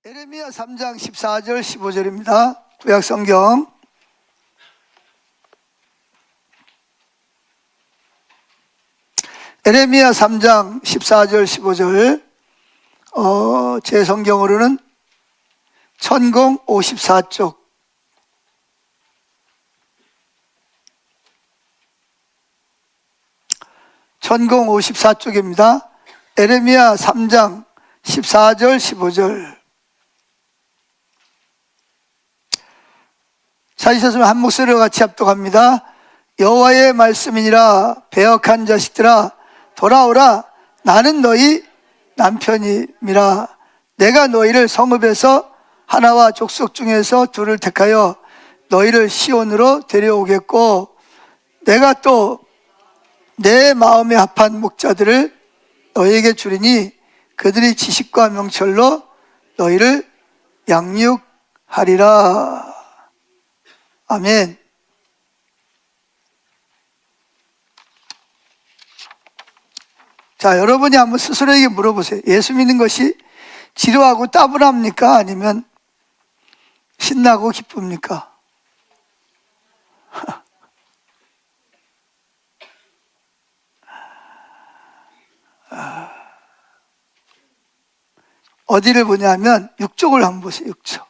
에레미야 3장 14절 15절입니다. 구약성경. 에레미야 3장 14절 15절 제 성경으로는 천공 54쪽. 천공 54쪽입니다. 에레미야 3장 14절 15절. 찾으셨으면 한 목소리로 같이 합독합니다. 여호와의 말씀이니라. 배역한 자식들아 돌아오라. 나는 너희 남편임이라. 내가 너희를 성읍에서 하나와 족속 중에서 둘을 택하여 너희를 시온으로 데려오겠고, 내가 또 내 마음에 합한 목자들을 너희에게 주리니 그들이 지식과 명철로 너희를 양육하리라. 아멘. 자, 여러분이 한번 스스로에게 물어보세요. 예수 믿는 것이 지루하고 따분합니까? 아니면 신나고 기쁩니까? 어디를 보냐면 6쪽을 한번 보세요. 6쪽.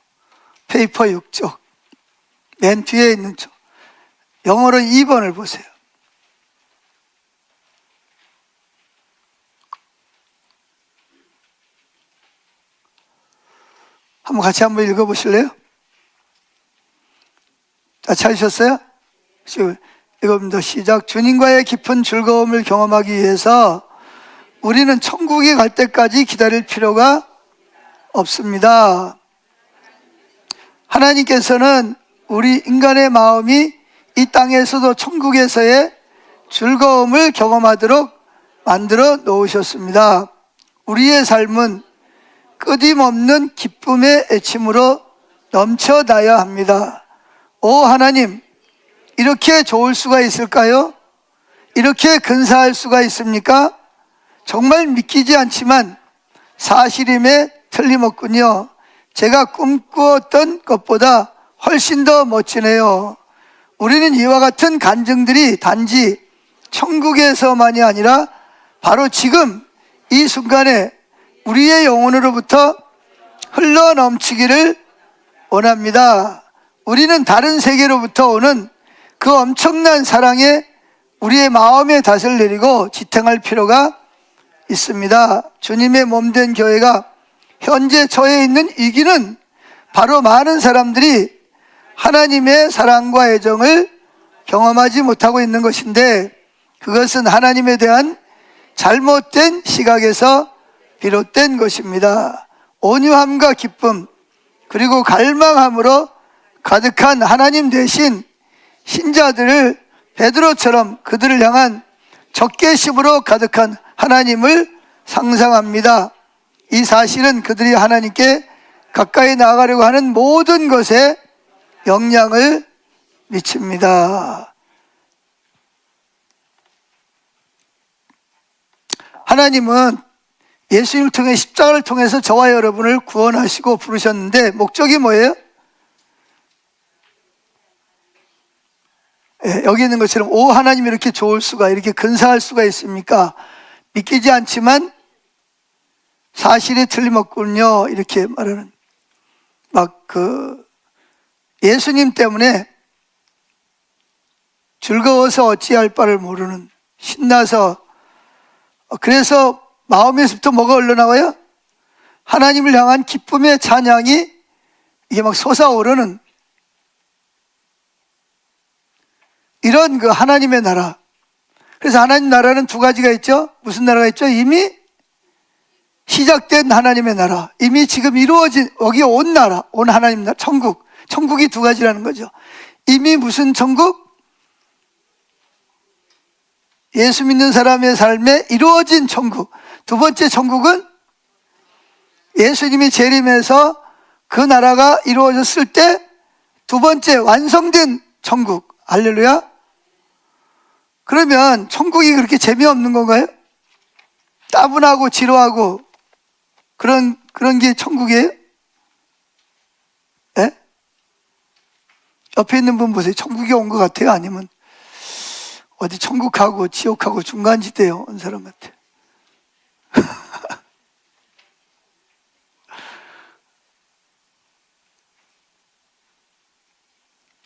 페이퍼 6쪽. 맨 뒤에 있는 쪽. 영어로 2번을 보세요. 한번 같이 한번 읽어보실래요? 다 찾으셨어요? 이겁니다. 시작. 주님과의 깊은 즐거움을 경험하기 위해서 우리는 천국에 갈 때까지 기다릴 필요가 없습니다. 하나님께서는 우리 인간의 마음이 이 땅에서도 천국에서의 즐거움을 경험하도록 만들어 놓으셨습니다. 우리의 삶은 끊임없는 기쁨의 애침으로 넘쳐나야 합니다. 오 하나님, 이렇게 좋을 수가 있을까요? 이렇게 근사할 수가 있습니까? 정말 믿기지 않지만 사실임에 틀림없군요. 제가 꿈꾸었던 것보다 훨씬 더 멋지네요. 우리는 이와 같은 간증들이 단지 천국에서만이 아니라 바로 지금 이 순간에 우리의 영혼으로부터 흘러넘치기를 원합니다. 우리는 다른 세계로부터 오는 그 엄청난 사랑에 우리의 마음의 닷을 내리고 지탱할 필요가 있습니다. 주님의 몸된 교회가 현재 처해 있는 위기는 바로 많은 사람들이 하나님의 사랑과 애정을 경험하지 못하고 있는 것인데, 그것은 하나님에 대한 잘못된 시각에서 비롯된 것입니다. 온유함과 기쁨 그리고 갈망함으로 가득한 하나님 대신 신자들을 베드로처럼 그들을 향한 적개심으로 가득한 하나님을 상상합니다. 이 사실은 그들이 하나님께 가까이 나아가려고 하는 모든 것에 영향을 미칩니다. 하나님은 예수님을 통해 십자가를 통해서 저와 여러분을 구원하시고 부르셨는데 목적이 뭐예요? 여기 있는 것처럼 오 하나님이 이렇게 좋을 수가, 이렇게 근사할 수가 있습니까? 믿기지 않지만 사실이 틀림없군요. 이렇게 말하는, 예수님 때문에 즐거워서 어찌할 바를 모르는, 신나서, 그래서 마음에서부터 뭐가 흘러나와요? 하나님을 향한 기쁨의 찬양이 이게 막 솟아오르는 이런 그 하나님의 나라. 그래서 하나님 나라는 두 가지가 있죠. 무슨 나라가 있죠? 이미 시작된 하나님의 나라, 이미 지금 이루어진, 여기 온 나라, 온 하나님 나라, 천국. 천국이 두 가지라는 거죠. 이미 무슨 천국? 예수 믿는 사람의 삶에 이루어진 천국. 두 번째 천국은 예수님이 재림해서 그 나라가 이루어졌을 때 두 번째 완성된 천국. 할렐루야. 그러면 천국이 그렇게 재미없는 건가요? 따분하고 지루하고 그런 게 천국이에요? 옆에 있는 분 보세요. 천국에 온 것 같아요? 아니면 어디 천국하고 지옥하고 중간지대에 온 사람 같아요?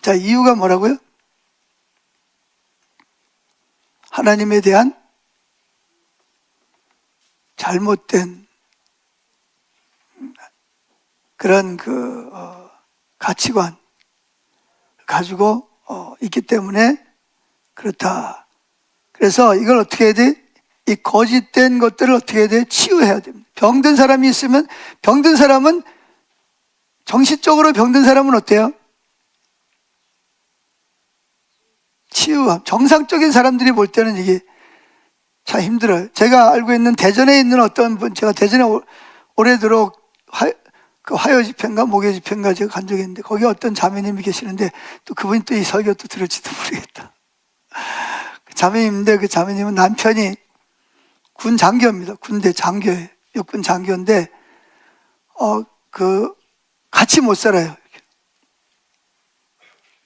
자, 이유가 뭐라고요? 하나님에 대한 잘못된 그런 가치관 가지고 있기 때문에 그렇다. 그래서 이걸 어떻게 해야 돼? 이 거짓된 것들을 어떻게 해야 돼? 치유해야 됩니다. 병든 사람이 있으면, 병든 사람은, 정신적으로 병든 사람은 어때요? 치유함. 정상적인 사람들이 볼 때는 이게 참 힘들어요. 제가 알고 있는 대전에 있는 어떤 분, 제가 대전에 오래도록 화요 집회인가 목요 집회인가 제가 간 적이 있는데, 거기 어떤 자매님이 계시는데, 또 그분이 또 이 설교 또 들을지도 모르겠다. 그 자매님인데, 그 자매님은 남편이 군 장교입니다. 군대 장교예요. 육군 장교인데, 같이 못 살아요.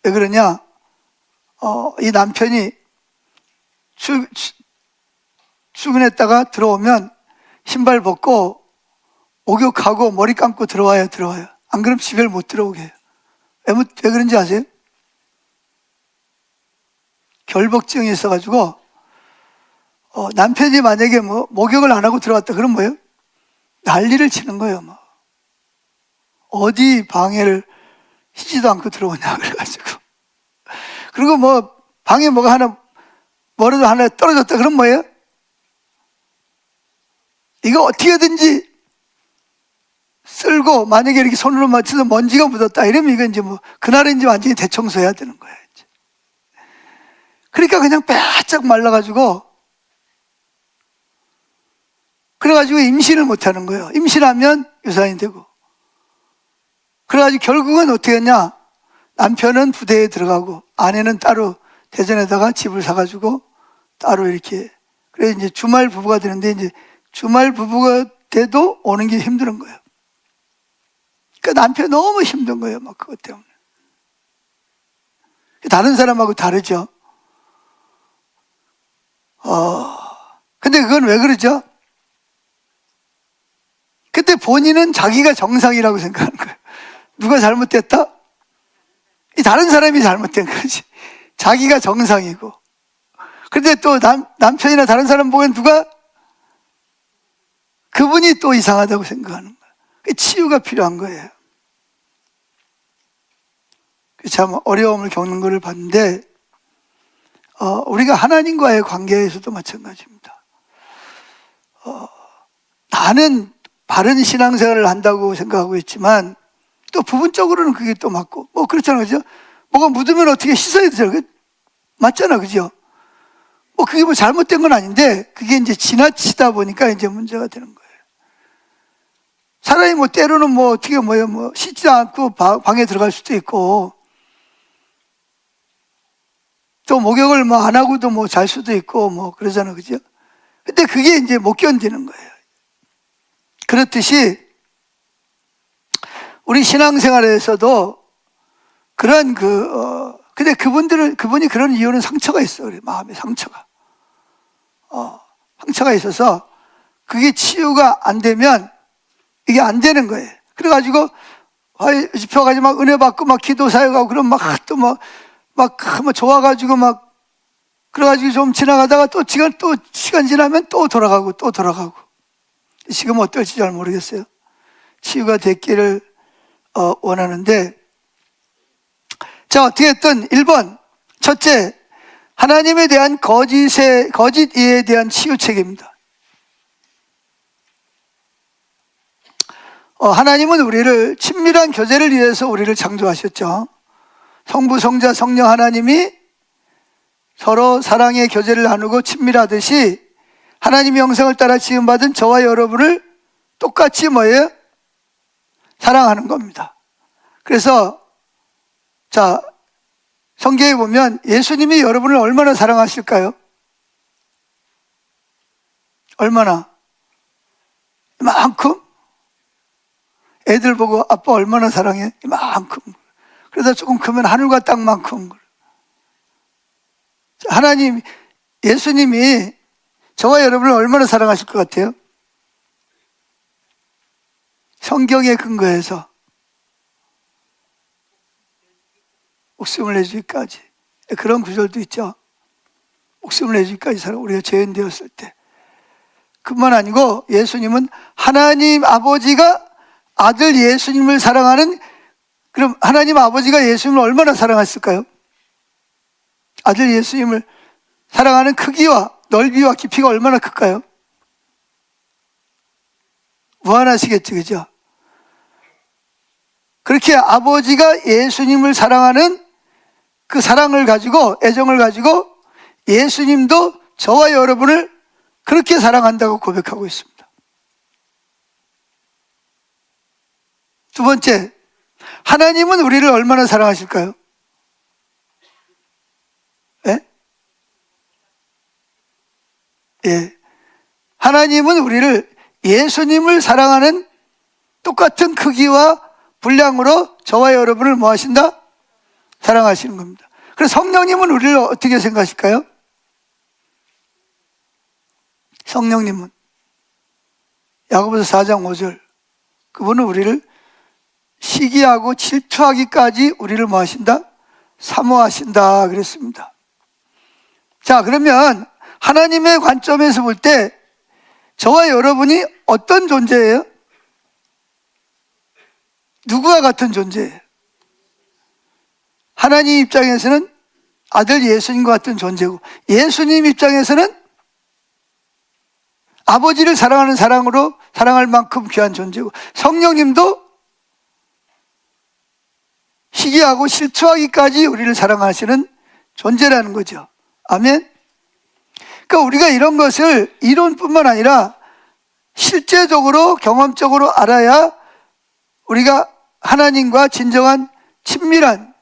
왜 그러냐? 이 남편이 출근했다가 들어오면 신발 벗고 목욕하고 머리 감고 들어와요. 안 그러면 집에 못 들어오게 해요. 왜 그런지 아세요? 결복증이 있어가지고, 남편이 만약에 목욕을 안 하고 들어왔다, 그럼 뭐예요? 난리를 치는 거예요, 어디 방해를 하지도 않고 들어오냐, 그래가지고. 그리고 방에 뭐가 하나, 뭐라도 하나 떨어졌다, 그럼 뭐예요? 이거 어떻게든지 쓸고, 만약에 이렇게 손으로 맞춰서 먼지가 묻었다, 이러면 이거 이제 그날은 이제 완전히 대청소해야 되는 거예요. 이제. 그러니까 그냥 빼짝 말라가지고, 그래가지고 임신을 못 하는 거예요. 임신하면 유산이 되고. 그래가지고 결국은 어떻게 했냐? 남편은 부대에 들어가고, 아내는 따로 대전에다가 집을 사가지고, 따로 이렇게. 그래서 이제 주말 부부가 되는데, 이제 주말 부부가 돼도 오는 게 힘든 거예요. 그러니까 남편 너무 힘든 거예요. 그것 때문에. 다른 사람하고 다르죠. 근데 그건 왜 그러죠? 근데 본인은 자기가 정상이라고 생각하는 거예요. 누가 잘못됐다? 이 다른 사람이 잘못된 거지. 자기가 정상이고. 그런데 또 남편이나 다른 사람 보면 그분이 또 이상하다고 생각하는 거예요. 치유가 필요한 거예요. 참 어려움을 겪는 것을 봤는데, 우리가 하나님과의 관계에서도 마찬가지입니다. 나는 바른 신앙생활을 한다고 생각하고 있지만, 또 부분적으로는 그게 또 맞고, 그렇잖아요. 그죠? 뭐가 묻으면 어떻게 씻어야 되잖아요. 맞잖아. 그죠? 그게 잘못된 건 아닌데, 그게 이제 지나치다 보니까 이제 문제가 되는 거예요. 사람이 때로는 어떻게 씻지 않고 방에 들어갈 수도 있고, 또 목욕을 안 하고도 잘 수도 있고, 그러잖아. 그죠? 근데 그게 이제 못 견디는 거예요. 그렇듯이, 우리 신앙생활에서도 그런 근데 그분이 그런 이유는 상처가 있어요. 우리 마음에 상처가 있어서 그게 치유가 안 되면 이게 안 되는 거예요. 그래가지고, 집회가지 은혜 받고 기도 사역하고 그럼 좋아가지고 그래가지고 좀 지나가다가 또 시간 지나면 또 돌아가고. 지금 어떨지 잘 모르겠어요. 치유가 됐기를 원하는데, 자, 어떻게든 1번, 첫째, 하나님에 대한 거짓 이해에 대한 치유책입니다. 하나님은 우리를 친밀한 교제를 위해서 우리를 창조하셨죠. 성부, 성자, 성령 하나님이 서로 사랑의 교제를 나누고 친밀하듯이 하나님의 형상을 따라 지음받은 저와 여러분을 똑같이 사랑하는 겁니다. 그래서 자, 성경에 보면 예수님이 여러분을 얼마나 사랑하실까요? 얼마나? 이만큼? 애들 보고 아빠 얼마나 사랑해? 이만큼. 그러다 조금 크면 하늘과 땅만큼. 하나님, 예수님이 저와 여러분을 얼마나 사랑하실 것 같아요? 성경에 근거해서 목숨을 내주기까지. 그런 구절도 있죠. 목숨을 내주기까지 사랑, 우리가 죄인 되었을 때. 그뿐만 아니고 예수님은 하나님 아버지가 아들 예수님을 사랑하는, 그럼 하나님 아버지가 예수님을 얼마나 사랑했을까요? 아들 예수님을 사랑하는 크기와 넓이와 깊이가 얼마나 클까요? 무한하시겠죠, 그죠? 그렇게 아버지가 예수님을 사랑하는 그 사랑을 가지고, 애정을 가지고 예수님도 저와 여러분을 그렇게 사랑한다고 고백하고 있습니다. 두 번째, 하나님은 우리를 얼마나 사랑하실까요? 예? 예. 하나님은 우리를 예수님을 사랑하는 똑같은 크기와 분량으로 저와 여러분을 뭐 하신다? 사랑하시는 겁니다. 그래서 성령님은 우리를 어떻게 생각하실까요? 성령님은 야고보서 4장 5절, 그분은 우리를 시기하고 질투하기까지 우리를 뭐 하신다? 사모하신다 그랬습니다. 자, 그러면 하나님의 관점에서 볼 때 저와 여러분이 어떤 존재예요? 누구와 같은 존재예요? 하나님 입장에서는 아들 예수님과 같은 존재고, 예수님 입장에서는 아버지를 사랑하는 사랑으로 사랑할 만큼 귀한 존재고, 성령님도 시기하고 실투하기까지 우리를 사랑하시는 존재라는 거죠. 아멘. 그러니까 우리가 이런 것을 이론뿐만 아니라 실제적으로 경험적으로 알아야 우리가 하나님과 진정한 친밀한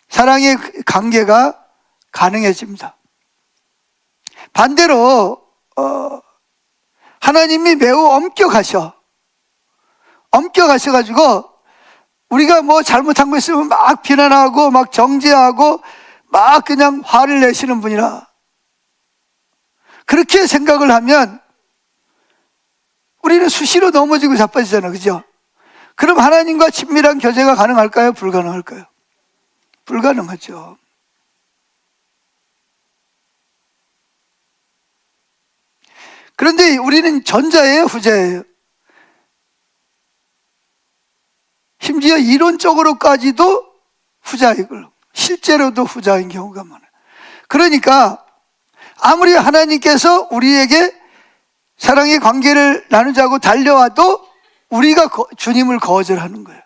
사랑의 관계가 가능해집니다. 반대로 하나님이 매우 엄격하셔가지고 우리가 뭐 잘못한 거 있으면 막 비난하고 막 정죄하고 막 그냥 화를 내시는 분이라, 그렇게 생각을 하면 우리는 수시로 넘어지고 자빠지잖아요, 그죠? 그럼 하나님과 친밀한 교제가 가능할까요? 불가능할까요? 불가능하죠. 그런데 우리는 전자예요, 후자예요? 심지어 이론적으로까지도 후자이고 실제로도 후자인 경우가 많아요. 그러니까 아무리 하나님께서 우리에게 사랑의 관계를 나누자고 달려와도 우리가 주님을 거절하는 거예요.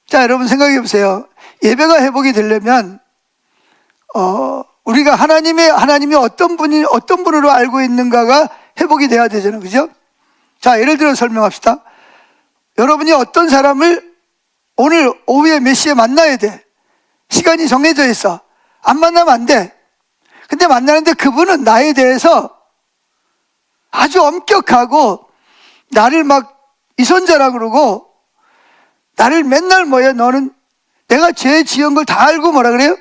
자, 여러분 생각해 보세요. 예배가 회복이 되려면 우리가 하나님이 어떤 분으로 알고 있는가가 회복이 돼야 되잖아요, 그죠? 자, 예를 들어 설명합시다. 여러분이 어떤 사람을 오늘 오후에 몇 시에 만나야 돼. 시간이 정해져 있어. 안 만나면 안 돼. 근데 만나는데 그분은 나에 대해서 아주 엄격하고 나를 막 이손자라 그러고 나를 맨날 뭐야, 너는 내가 죄 지은 걸 다 알고 뭐라 그래요?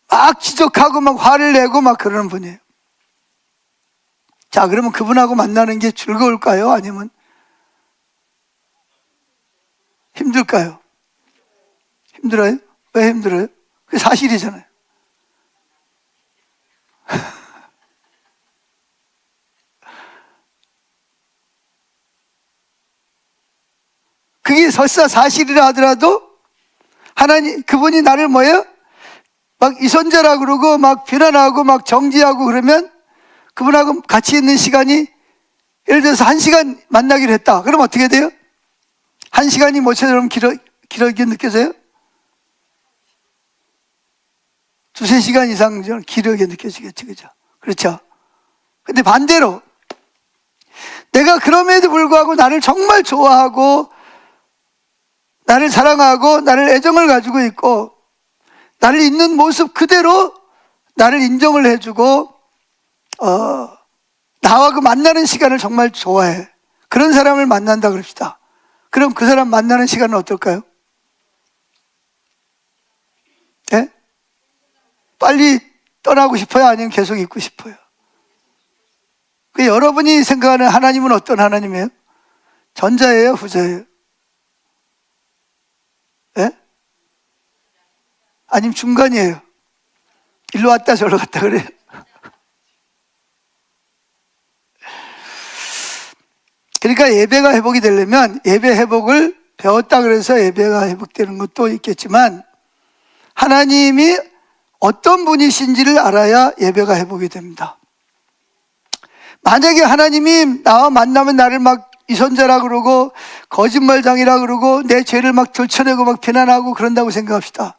막 지적하고 막 화를 내고 막 그러는 분이에요. 자, 그러면 그분하고 만나는 게 즐거울까요? 아니면 힘들까요? 힘들어요? 왜 힘들어요? 그게 사실이잖아요. 그게 설사 사실이라 하더라도 그분이 나를 뭐예요? 막 이손자라 그러고 막 비난하고 막 정지하고 그러면 그분하고 같이 있는 시간이, 예를 들어서 1시간 만나기로 했다. 그럼 어떻게 돼요? 1시간이 모처럼 길게 느껴져요? 2-3시간 이상 길게 느껴지겠죠, 그죠? 그렇죠? 근데 반대로 내가 그럼에도 불구하고 나를 정말 좋아하고 나를 사랑하고 나를 애정을 가지고 있고 나를 있는 모습 그대로 나를 인정을 해주고 나와 그 만나는 시간을 정말 좋아해. 그런 사람을 만난다 그럽시다. 그럼 그 사람 만나는 시간은 어떨까요? 예? 빨리 떠나고 싶어요? 아니면 계속 있고 싶어요? 그 여러분이 생각하는 하나님은 어떤 하나님이에요? 전자예요? 후자예요? 예? 아니면 중간이에요? 일로 왔다 저로 갔다 그래요? 그러니까 예배가 회복이 되려면 예배 회복을 배웠다 그래서 예배가 회복되는 것도 있겠지만 하나님이 어떤 분이신지를 알아야 예배가 회복이 됩니다. 만약에 하나님이 나와 만나면 나를 막 이선자라 그러고 거짓말장이라 그러고 내 죄를 막 들춰내고 막 비난하고 그런다고 생각합시다.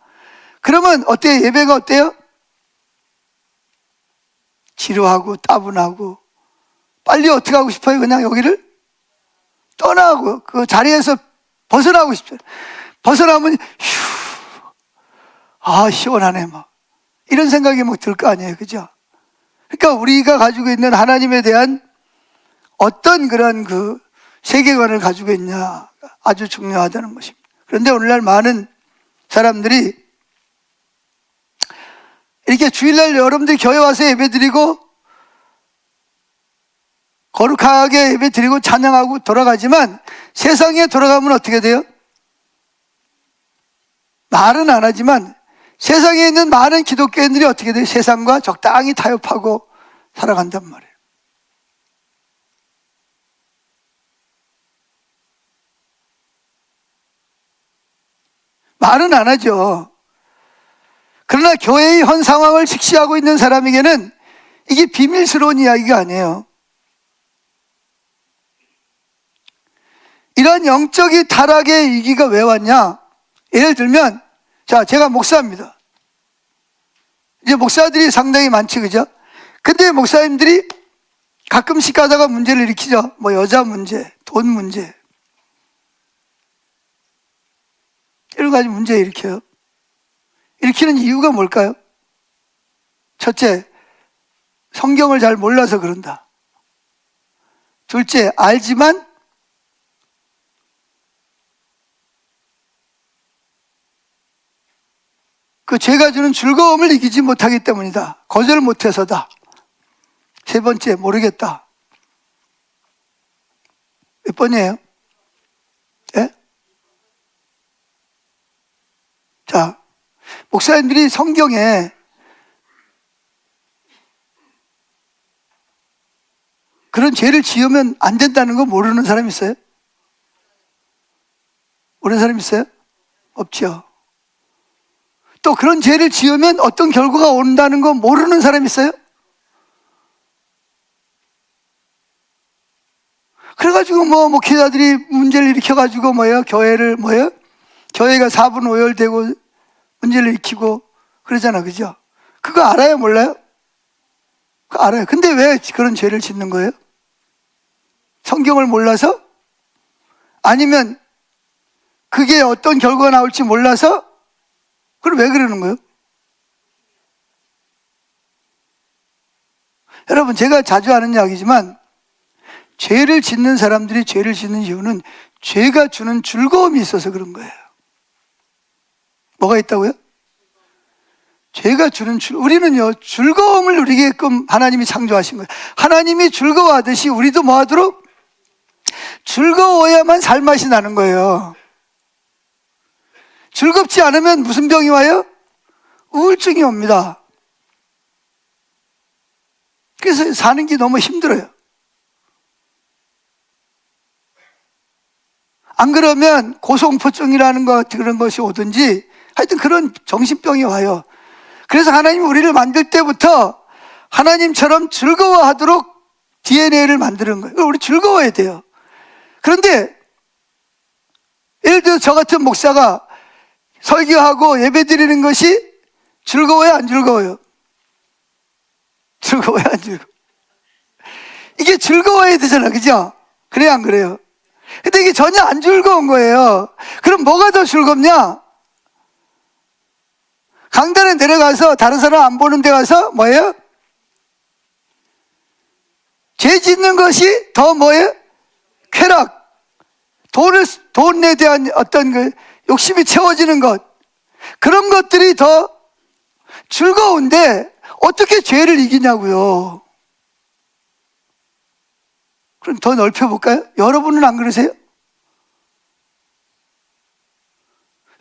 그러면 어때요? 예배가 어때요? 지루하고 따분하고 빨리 어떻게 하고 싶어요? 그냥 여기를 떠나고 그 자리에서 벗어나고 싶어요. 벗어나면 휴, 시원하네 막 이런 생각이 막 들 거 아니에요, 그죠? 그러니까 우리가 가지고 있는 하나님에 대한 어떤 그런 그 세계관을 가지고 있냐 아주 중요하다는 것입니다. 그런데 오늘날 많은 사람들이 이렇게 주일날 여러분들이 교회 와서 예배드리고 거룩하게 예배드리고 찬양하고 돌아가지만 세상에 돌아가면 어떻게 돼요? 말은 안 하지만 세상에 있는 많은 기독교인들이 어떻게 돼요? 세상과 적당히 타협하고 살아간단 말이에요. 말은 안 하죠. 그러나 교회의 현 상황을 직시하고 있는 사람에게는 이게 비밀스러운 이야기가 아니에요. 이런 영적인 타락의 위기가 왜 왔냐? 예를 들면, 자, 제가 목사입니다. 이제 목사들이 상당히 많지, 그죠? 근데 목사님들이 가끔씩 가다가 문제를 일으키죠. 뭐 여자 문제, 돈 문제. 여러 가지 문제 일으켜요. 일으키는 이유가 뭘까요? 첫째, 성경을 잘 몰라서 그런다. 둘째, 알지만 그 죄가 주는 즐거움을 이기지 못하기 때문이다. 거절 못해서다. 세 번째, 모르겠다. 몇 번이에요? 예? 자, 목사님들이 성경에 그런 죄를 지으면 안 된다는 거 모르는 사람 있어요? 모르는 사람 있어요? 없죠. 또 그런 죄를 지으면 어떤 결과가 온다는 거 모르는 사람 있어요? 그래가지고 목회자들이 문제를 일으켜가지고 교회가 4분 오열되고 문제를 일으키고 그러잖아, 그죠? 그거 알아요, 몰라요? 그거 알아요. 근데 왜 그런 죄를 짓는 거예요? 성경을 몰라서? 아니면 그게 어떤 결과가 나올지 몰라서? 그럼 왜 그러는 거예요? 여러분, 제가 자주 하는 이야기지만 죄를 짓는 사람들이 죄를 짓는 이유는 죄가 주는 즐거움이 있어서 그런 거예요. 뭐가 있다고요? 죄가 주는 우리는요, 즐거움을 누리게끔 하나님이 창조하신 거예요. 하나님이 즐거워하듯이 우리도 뭐 하도록? 즐거워야만 살맛이 나는 거예요. 즐겁지 않으면 무슨 병이 와요? 우울증이 옵니다. 그래서 사는 게 너무 힘들어요. 안 그러면 고소공포증이라는 그런 것이 오든지 하여튼 그런 정신병이 와요. 그래서 하나님이 우리를 만들 때부터 하나님처럼 즐거워하도록 DNA를 만드는 거예요. 우리 즐거워야 돼요. 그런데 예를 들어 저 같은 목사가 설교하고 예배 드리는 것이 즐거워요, 안 즐거워요? 즐거워요, 안 즐거워요? 이게 즐거워야 되잖아, 그죠? 그래요, 안 그래요? 근데 이게 전혀 안 즐거운 거예요. 그럼 뭐가 더 즐겁냐? 강단에 내려가서 다른 사람 안 보는 데 가서 뭐예요? 죄 짓는 것이 더 뭐예요? 쾌락, 돈에 대한 어떤 그 욕심이 채워지는 것, 그런 것들이 더 즐거운데 어떻게 죄를 이기냐고요. 그럼 더 넓혀볼까요? 여러분은 안 그러세요?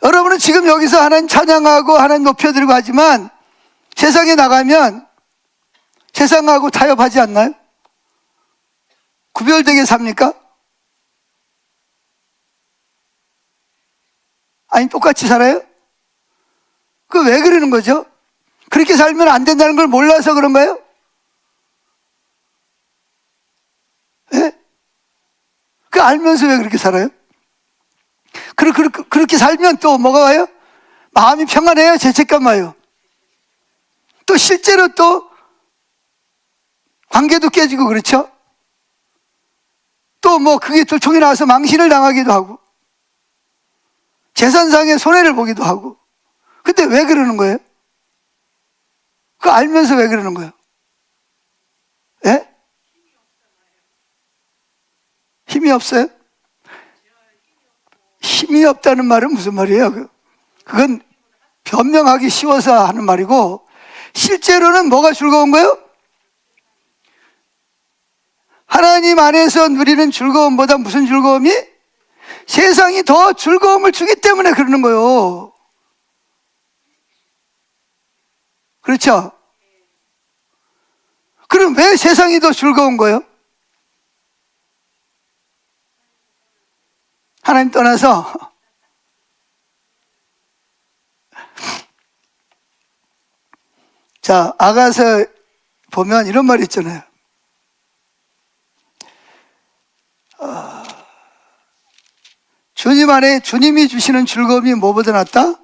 여러분은 지금 여기서 하나님 찬양하고 하나님 높여드리고 하지만 세상에 나가면 세상하고 타협하지 않나요? 구별되게 삽니까? 아니 똑같이 살아요? 그 왜 그러는 거죠? 그렇게 살면 안 된다는 걸 몰라서 그런가요? 예? 그 알면서 왜 그렇게 살아요? 그렇게 살면 또 뭐가 와요? 마음이 평안해요? 죄책감 와요? 또 실제로 또 관계도 깨지고 그렇죠? 또 뭐 그게 들통이 나와서 망신을 당하기도 하고 재산상의 손해를 보기도 하고. 근데 왜 그러는 거예요? 그거 알면서 왜 그러는 거예요? 예? 힘이 없어요? 힘이 없다는 말은 무슨 말이에요? 그건 변명하기 쉬워서 하는 말이고, 실제로는 뭐가 즐거운 거예요? 하나님 안에서 누리는 즐거움보다 무슨 즐거움이? 세상이 더 즐거움을 주기 때문에 그러는 거예요. 그렇죠? 그럼 왜 세상이 더 즐거운 거예요? 하나님 떠나서 자, 아가서 보면 이런 말이 있잖아요. 주님 안에 주님이 주시는 즐거움이 뭐보다 낫다?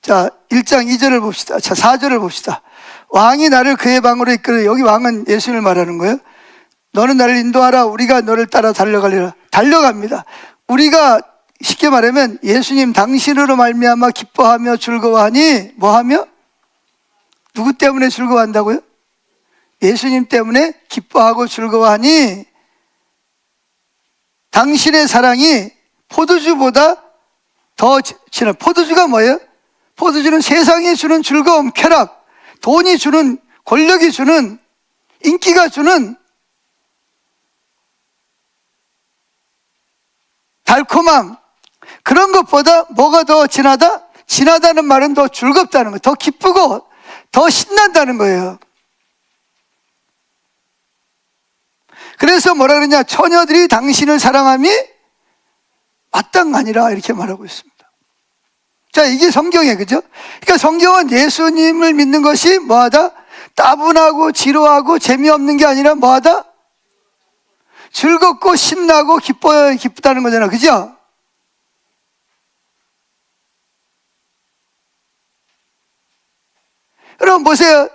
자, 1장 2절을 봅시다. 자, 4절을 봅시다. 왕이 나를 그의 방으로 이끌어. 여기 왕은 예수님을 말하는 거예요. 너는 나를 인도하라. 우리가 너를 따라 달려가리라. 달려갑니다. 우리가 쉽게 말하면 예수님 당신으로 말미암아 기뻐하며 즐거워하니 뭐하며? 누구 때문에 즐거워한다고요? 예수님 때문에 기뻐하고 즐거워하니 당신의 사랑이 포도주보다 더 진한. 포도주가 뭐예요? 포도주는 세상이 주는 즐거움, 쾌락, 돈이 주는, 권력이 주는, 인기가 주는 달콤함, 그런 것보다 뭐가 더 진하다? 진하다는 말은 더 즐겁다는 거예요. 더 기쁘고 더 신난다는 거예요. 그래서 뭐라 그러냐? 처녀들이 당신을 사랑함이 마땅하니라 이렇게 말하고 있습니다. 자, 이게 성경이에요. 그죠? 그러니까 성경은 예수님을 믿는 것이 뭐하다? 따분하고 지루하고 재미없는 게 아니라 뭐하다? 즐겁고 신나고 기쁘다는 거잖아. 그죠? 여러분 보세요.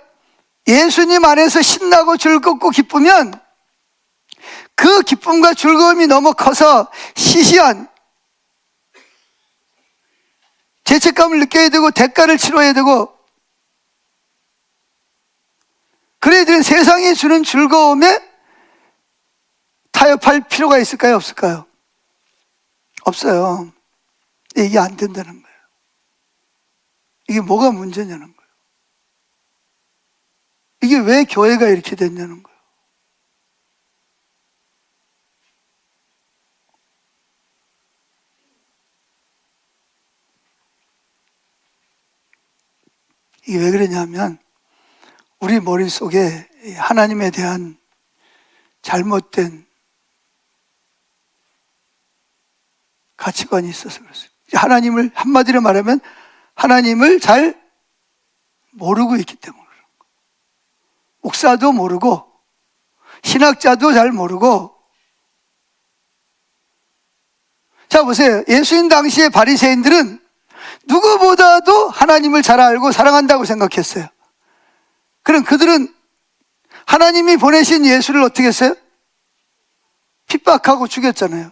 예수님 안에서 신나고 즐겁고 기쁘면 그 기쁨과 즐거움이 너무 커서 시시한 죄책감을 느껴야 되고 대가를 치러야 되고, 그래야 되는 세상이 주는 즐거움에 타협할 필요가 있을까요? 없을까요? 없어요. 이게 안 된다는 거예요. 이게 뭐가 문제냐는 거예요. 이게 왜 교회가 이렇게 됐냐는 거예요. 이게 왜 그러냐면 우리 머릿속에 하나님에 대한 잘못된 가치관이 있어서 그렇습니다. 하나님을 한마디로 말하면 하나님을 잘 모르고 있기 때문에 그런 거예요. 목사도 모르고 신학자도 잘 모르고. 자 보세요. 예수님 당시의 바리새인들은 누구보다도 하나님을 잘 알고 사랑한다고 생각했어요. 그럼 그들은 하나님이 보내신 예수를 어떻게 했어요? 핍박하고 죽였잖아요.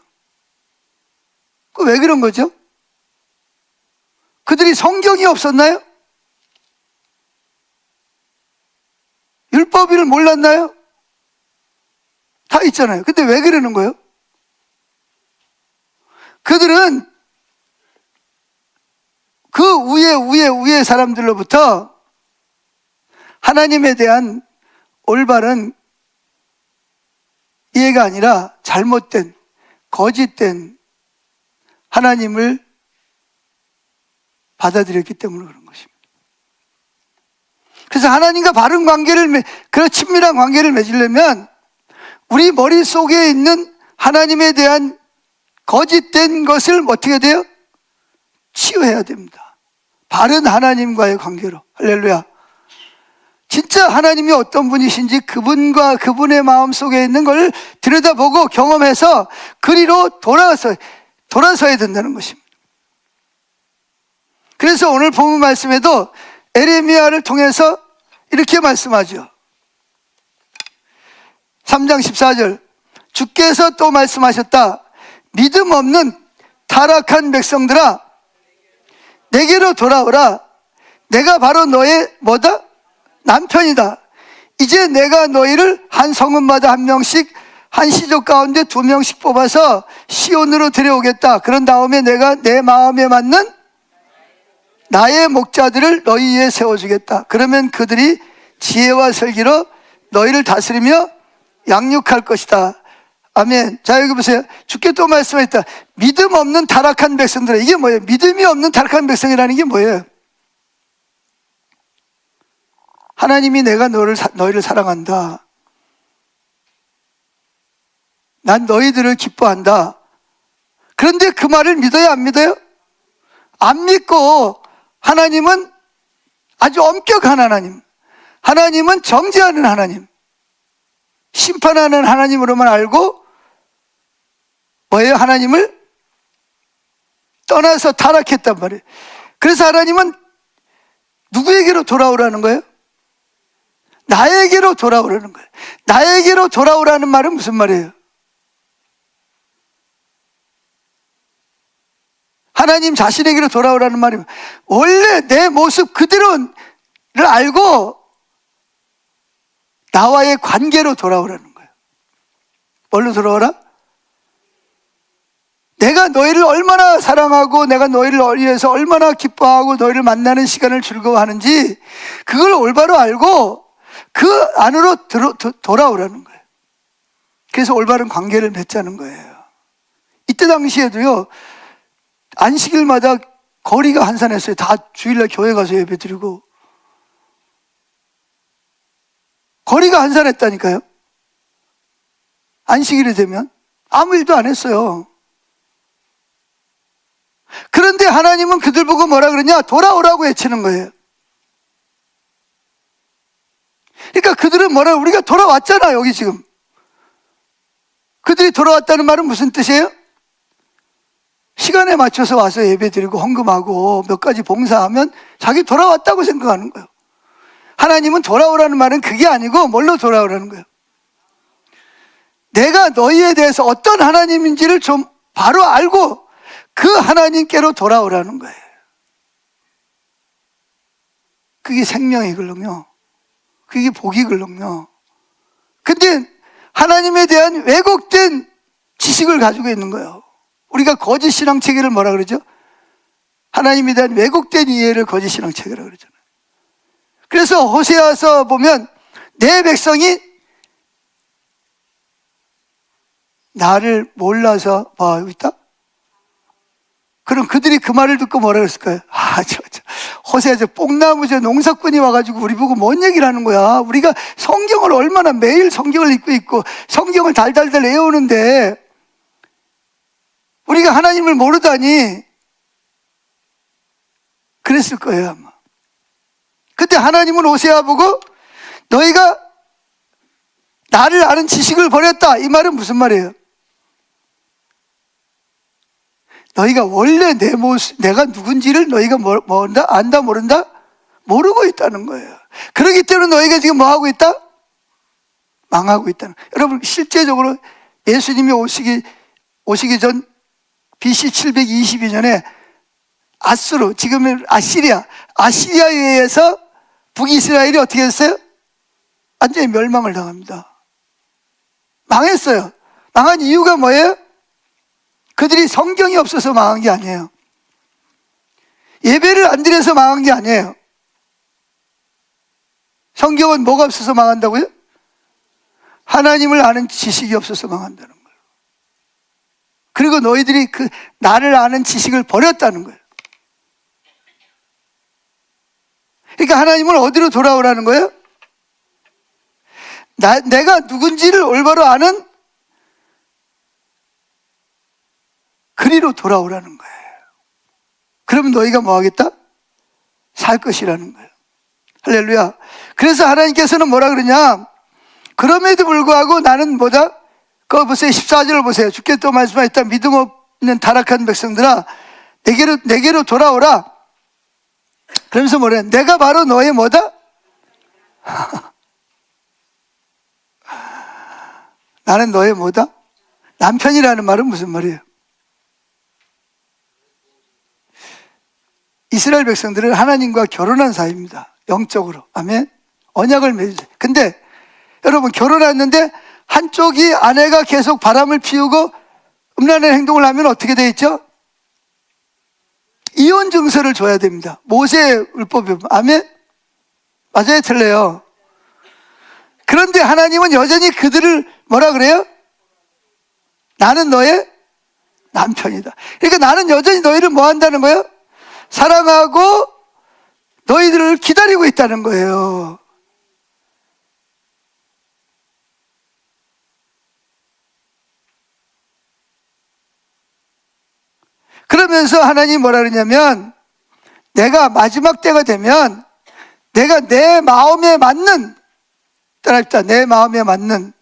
그 왜 그런 거죠? 그들이 성경이 없었나요? 율법을 몰랐나요? 다 있잖아요. 근데 왜 그러는 거예요? 그들은 그 위에 사람들로부터 하나님에 대한 올바른 이해가 아니라 잘못된, 거짓된 하나님을 받아들였기 때문에 그런 것입니다. 그래서 하나님과 바른 관계를, 그런 친밀한 관계를 맺으려면 우리 머릿속에 있는 하나님에 대한 거짓된 것을 어떻게 돼요? 치유해야 됩니다. 바른 하나님과의 관계로. 할렐루야. 진짜 하나님이 어떤 분이신지 그분과 그분의 마음속에 있는 걸 들여다보고 경험해서 그리로 돌아서야 된다는 것입니다. 그래서 오늘 본문 말씀에도 에레미야를 통해서 이렇게 말씀하죠. 3장 14절, 주께서 또 말씀하셨다. 믿음 없는 타락한 백성들아, 내게로 돌아오라. 내가 바로 너의 뭐다? 남편이다. 이제 내가 너희를 한 성읍마다 한 명씩, 한 시족 가운데 2명씩 뽑아서 시온으로 데려오겠다. 그런 다음에 내가 내 마음에 맞는 나의 목자들을 너희 위에 세워주겠다. 그러면 그들이 지혜와 슬기로 너희를 다스리며 양육할 것이다. 아멘. 자, 여기 보세요. 주께 또 말씀하셨다. 믿음 없는 타락한 백성들. 이게 뭐예요? 믿음이 없는 타락한 백성이라는 게 뭐예요? 하나님이 내가 너희를 사랑한다. 난 너희들을 기뻐한다. 그런데 그 말을 믿어요? 안 믿어요? 안 믿고 하나님은 아주 엄격한 하나님, 하나님은 정죄하는 하나님, 심판하는 하나님으로만 알고 뭐예요? 하나님을 떠나서 타락했단 말이에요. 그래서 하나님은 누구에게로 돌아오라는 거예요? 나에게로 돌아오라는 거예요. 나에게로 돌아오라는 말은 무슨 말이에요? 하나님 자신에게로 돌아오라는 말이 원래 내 모습 그대로를 알고 나와의 관계로 돌아오라는 거예요. 뭘로 돌아오라? 내가 너희를 얼마나 사랑하고 내가 너희를 위해서 얼마나 기뻐하고 너희를 만나는 시간을 즐거워하는지 그걸 올바로 알고 그 안으로 돌아오라는 거예요. 그래서 올바른 관계를 맺자는 거예요. 이때 당시에도요, 안식일마다 거리가 한산했어요. 다 주일날 교회 가서 예배 드리고. 거리가 한산했다니까요. 안식일이 되면 아무 일도 안 했어요. 그런데 하나님은 그들 보고 뭐라 그러냐? 돌아오라고 외치는 거예요. 그러니까 그들은 뭐라, 우리가 돌아왔잖아, 여기 지금. 그들이 돌아왔다는 말은 무슨 뜻이에요? 시간에 맞춰서 와서 예배 드리고 헌금하고 몇 가지 봉사하면 자기 돌아왔다고 생각하는 거예요. 하나님은 돌아오라는 말은 그게 아니고 뭘로 돌아오라는 거예요? 내가 너희에 대해서 어떤 하나님인지를 좀 바로 알고 그 하나님께로 돌아오라는 거예요. 그게 생명이걸요. 그게 복이걸요. 근데 하나님에 대한 왜곡된 지식을 가지고 있는 거예요. 우리가 거짓 신앙 체계를 뭐라 그러죠? 하나님에 대한 왜곡된 이해를 거짓 신앙 체계라고 그러잖아요. 그래서 호세아서 보면 내 백성이 나를 몰라서 여기 있다? 그럼 그들이 그 말을 듣고 뭐라 그랬을까요? 호세아 저 뽕나무 저 농사꾼이 와가지고 우리 보고 뭔 얘기를 하는 거야? 우리가 성경을 얼마나 매일 성경을 읽고 있고 성경을 달달달 외우는데 우리가 하나님을 모르다니 그랬을 거예요 아마. 근데 하나님은 호세아 보고 너희가 나를 아는 지식을 버렸다, 이 말은 무슨 말이에요? 너희가 원래 내 모습, 내가 누군지를 너희가 모른다? 안다? 모른다? 모르고 있다는 거예요. 그렇기 때문에 너희가 지금 뭐 하고 있다? 망하고 있다는 거예요. 여러분 실제적으로 예수님이 오시기 전 BC 722년에 아수르, 지금은 아시리아에 의해서 북이스라엘이 어떻게 했어요? 완전히 멸망을 당합니다. 망했어요. 망한 이유가 뭐예요? 그들이 성경이 없어서 망한 게 아니에요. 예배를 안 드려서 망한 게 아니에요. 성경은 뭐가 없어서 망한다고요? 하나님을 아는 지식이 없어서 망한다는 거예요. 그리고 너희들이 그 나를 아는 지식을 버렸다는 거예요. 그러니까 하나님은 어디로 돌아오라는 거예요? 내가 누군지를 올바로 아는 그리로 돌아오라는 거예요. 그러면 너희가 뭐 하겠다? 살 것이라는 거예요. 할렐루야. 그래서 하나님께서는 뭐라 그러냐? 그럼에도 불구하고 나는 뭐다? 그거 보세요. 14절을 보세요. 주께 또 말씀하셨다. 믿음 없는 타락한 백성들아, 내게로 돌아오라. 그러면서 뭐래? 내가 바로 너의 뭐다? 나는 너의 뭐다? 남편이라는 말은 무슨 말이에요? 이스라엘 백성들은 하나님과 결혼한 사이입니다. 영적으로. 아멘. 언약을 맺으세요. 근데 여러분, 결혼했는데 한쪽이 아내가 계속 바람을 피우고 음란한 행동을 하면 어떻게 돼 있죠? 이혼 증서를 줘야 됩니다. 모세의 율법에 보면. 아멘. 맞아요, 틀려요? 그런데 하나님은 여전히 그들을 뭐라 그래요? 나는 너의 남편이다. 그러니까 나는 여전히 너희를 뭐 한다는 거예요? 사랑하고 너희들을 기다리고 있다는 거예요. 그러면서 하나님이 뭐라 그러냐면, 내가 마지막 때가 되면 내가 내 마음에 맞는, 따라합시다. 내 마음에 맞는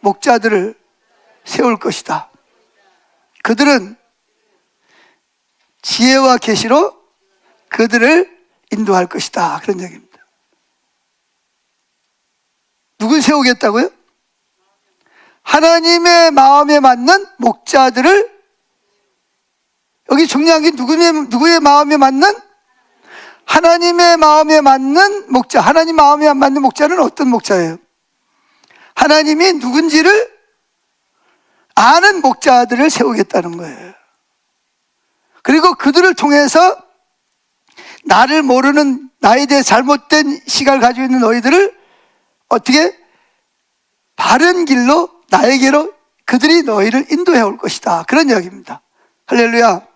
목자들을 세울 것이다. 그들은 지혜와 계시로 그들을 인도할 것이다. 그런 얘기입니다. 누굴 세우겠다고요? 하나님의 마음에 맞는 목자들을. 여기 중요한 게 누구의 마음에 맞는? 하나님의 마음에 맞는 목자. 하나님 마음에 안 맞는 목자는 어떤 목자예요? 하나님이 누군지를 아는 목자들을 세우겠다는 거예요. 그리고 그들을 통해서 나를 모르는, 나에 대해 잘못된 시각을 가지고 있는 너희들을 어떻게 바른 길로, 나에게로 그들이 너희를 인도해 올 것이다. 그런 이야기입니다. 할렐루야.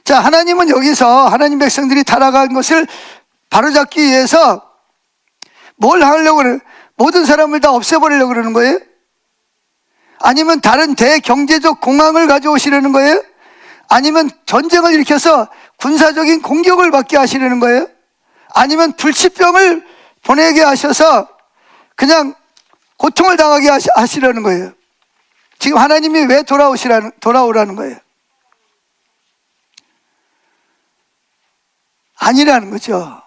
자, 하나님은 여기서 하나님 백성들이 타락한 것을 바로잡기 위해서 뭘 하려고 그래요? 모든 사람을 다 없애버리려고 그러는 거예요? 아니면 다른 대경제적 공황을 가져오시려는 거예요? 아니면 전쟁을 일으켜서 군사적인 공격을 받게 하시려는 거예요? 아니면 불치병을 보내게 하셔서 그냥 고통을 당하게 하시려는 거예요? 지금 하나님이 왜 돌아오라는 거예요? 아니라는 거죠.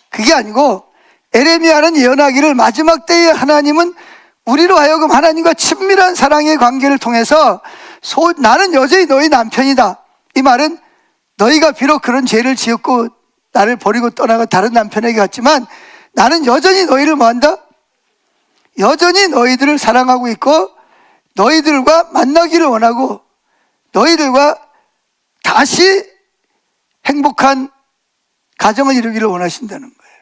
그게 아니고, 에레미야는 예언하기를 마지막 때에 하나님은 우리로 하여금 하나님과 친밀한 사랑의 관계를 통해서 나는 여전히 너희 남편이다. 이 말은 너희가 비록 그런 죄를 지었고 나를 버리고 떠나가 다른 남편에게 갔지만 나는 여전히 너희를 뭐한다? 여전히 너희들을 사랑하고 있고 너희들과 만나기를 원하고 너희들과 다시 행복한 가정을 이루기를 원하신다는 거예요.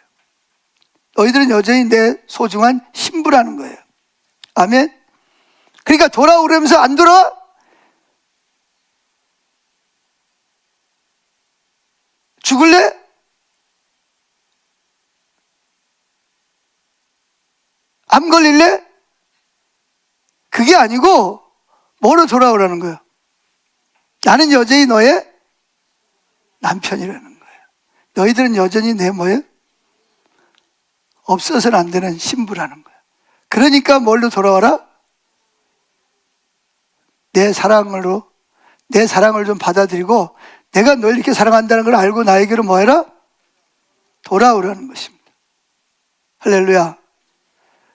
너희들은 여전히 내 소중한 신부라는 거예요. 아멘. 그러니까 돌아오려면서 안 돌아와? 죽을래? 암 걸릴래? 그게 아니고 뭐로 돌아오라는 거예요? 나는 여전히 너의 남편이라는 거예요. 너희들은 여전히 내 뭐예요? 없어서는 안 되는 신부라는 거예요. 그러니까 뭘로 돌아와라? 내 사랑을 좀 받아들이고 내가 널 이렇게 사랑한다는 걸 알고 나에게로 뭐 해라? 돌아오라는 것입니다. 할렐루야.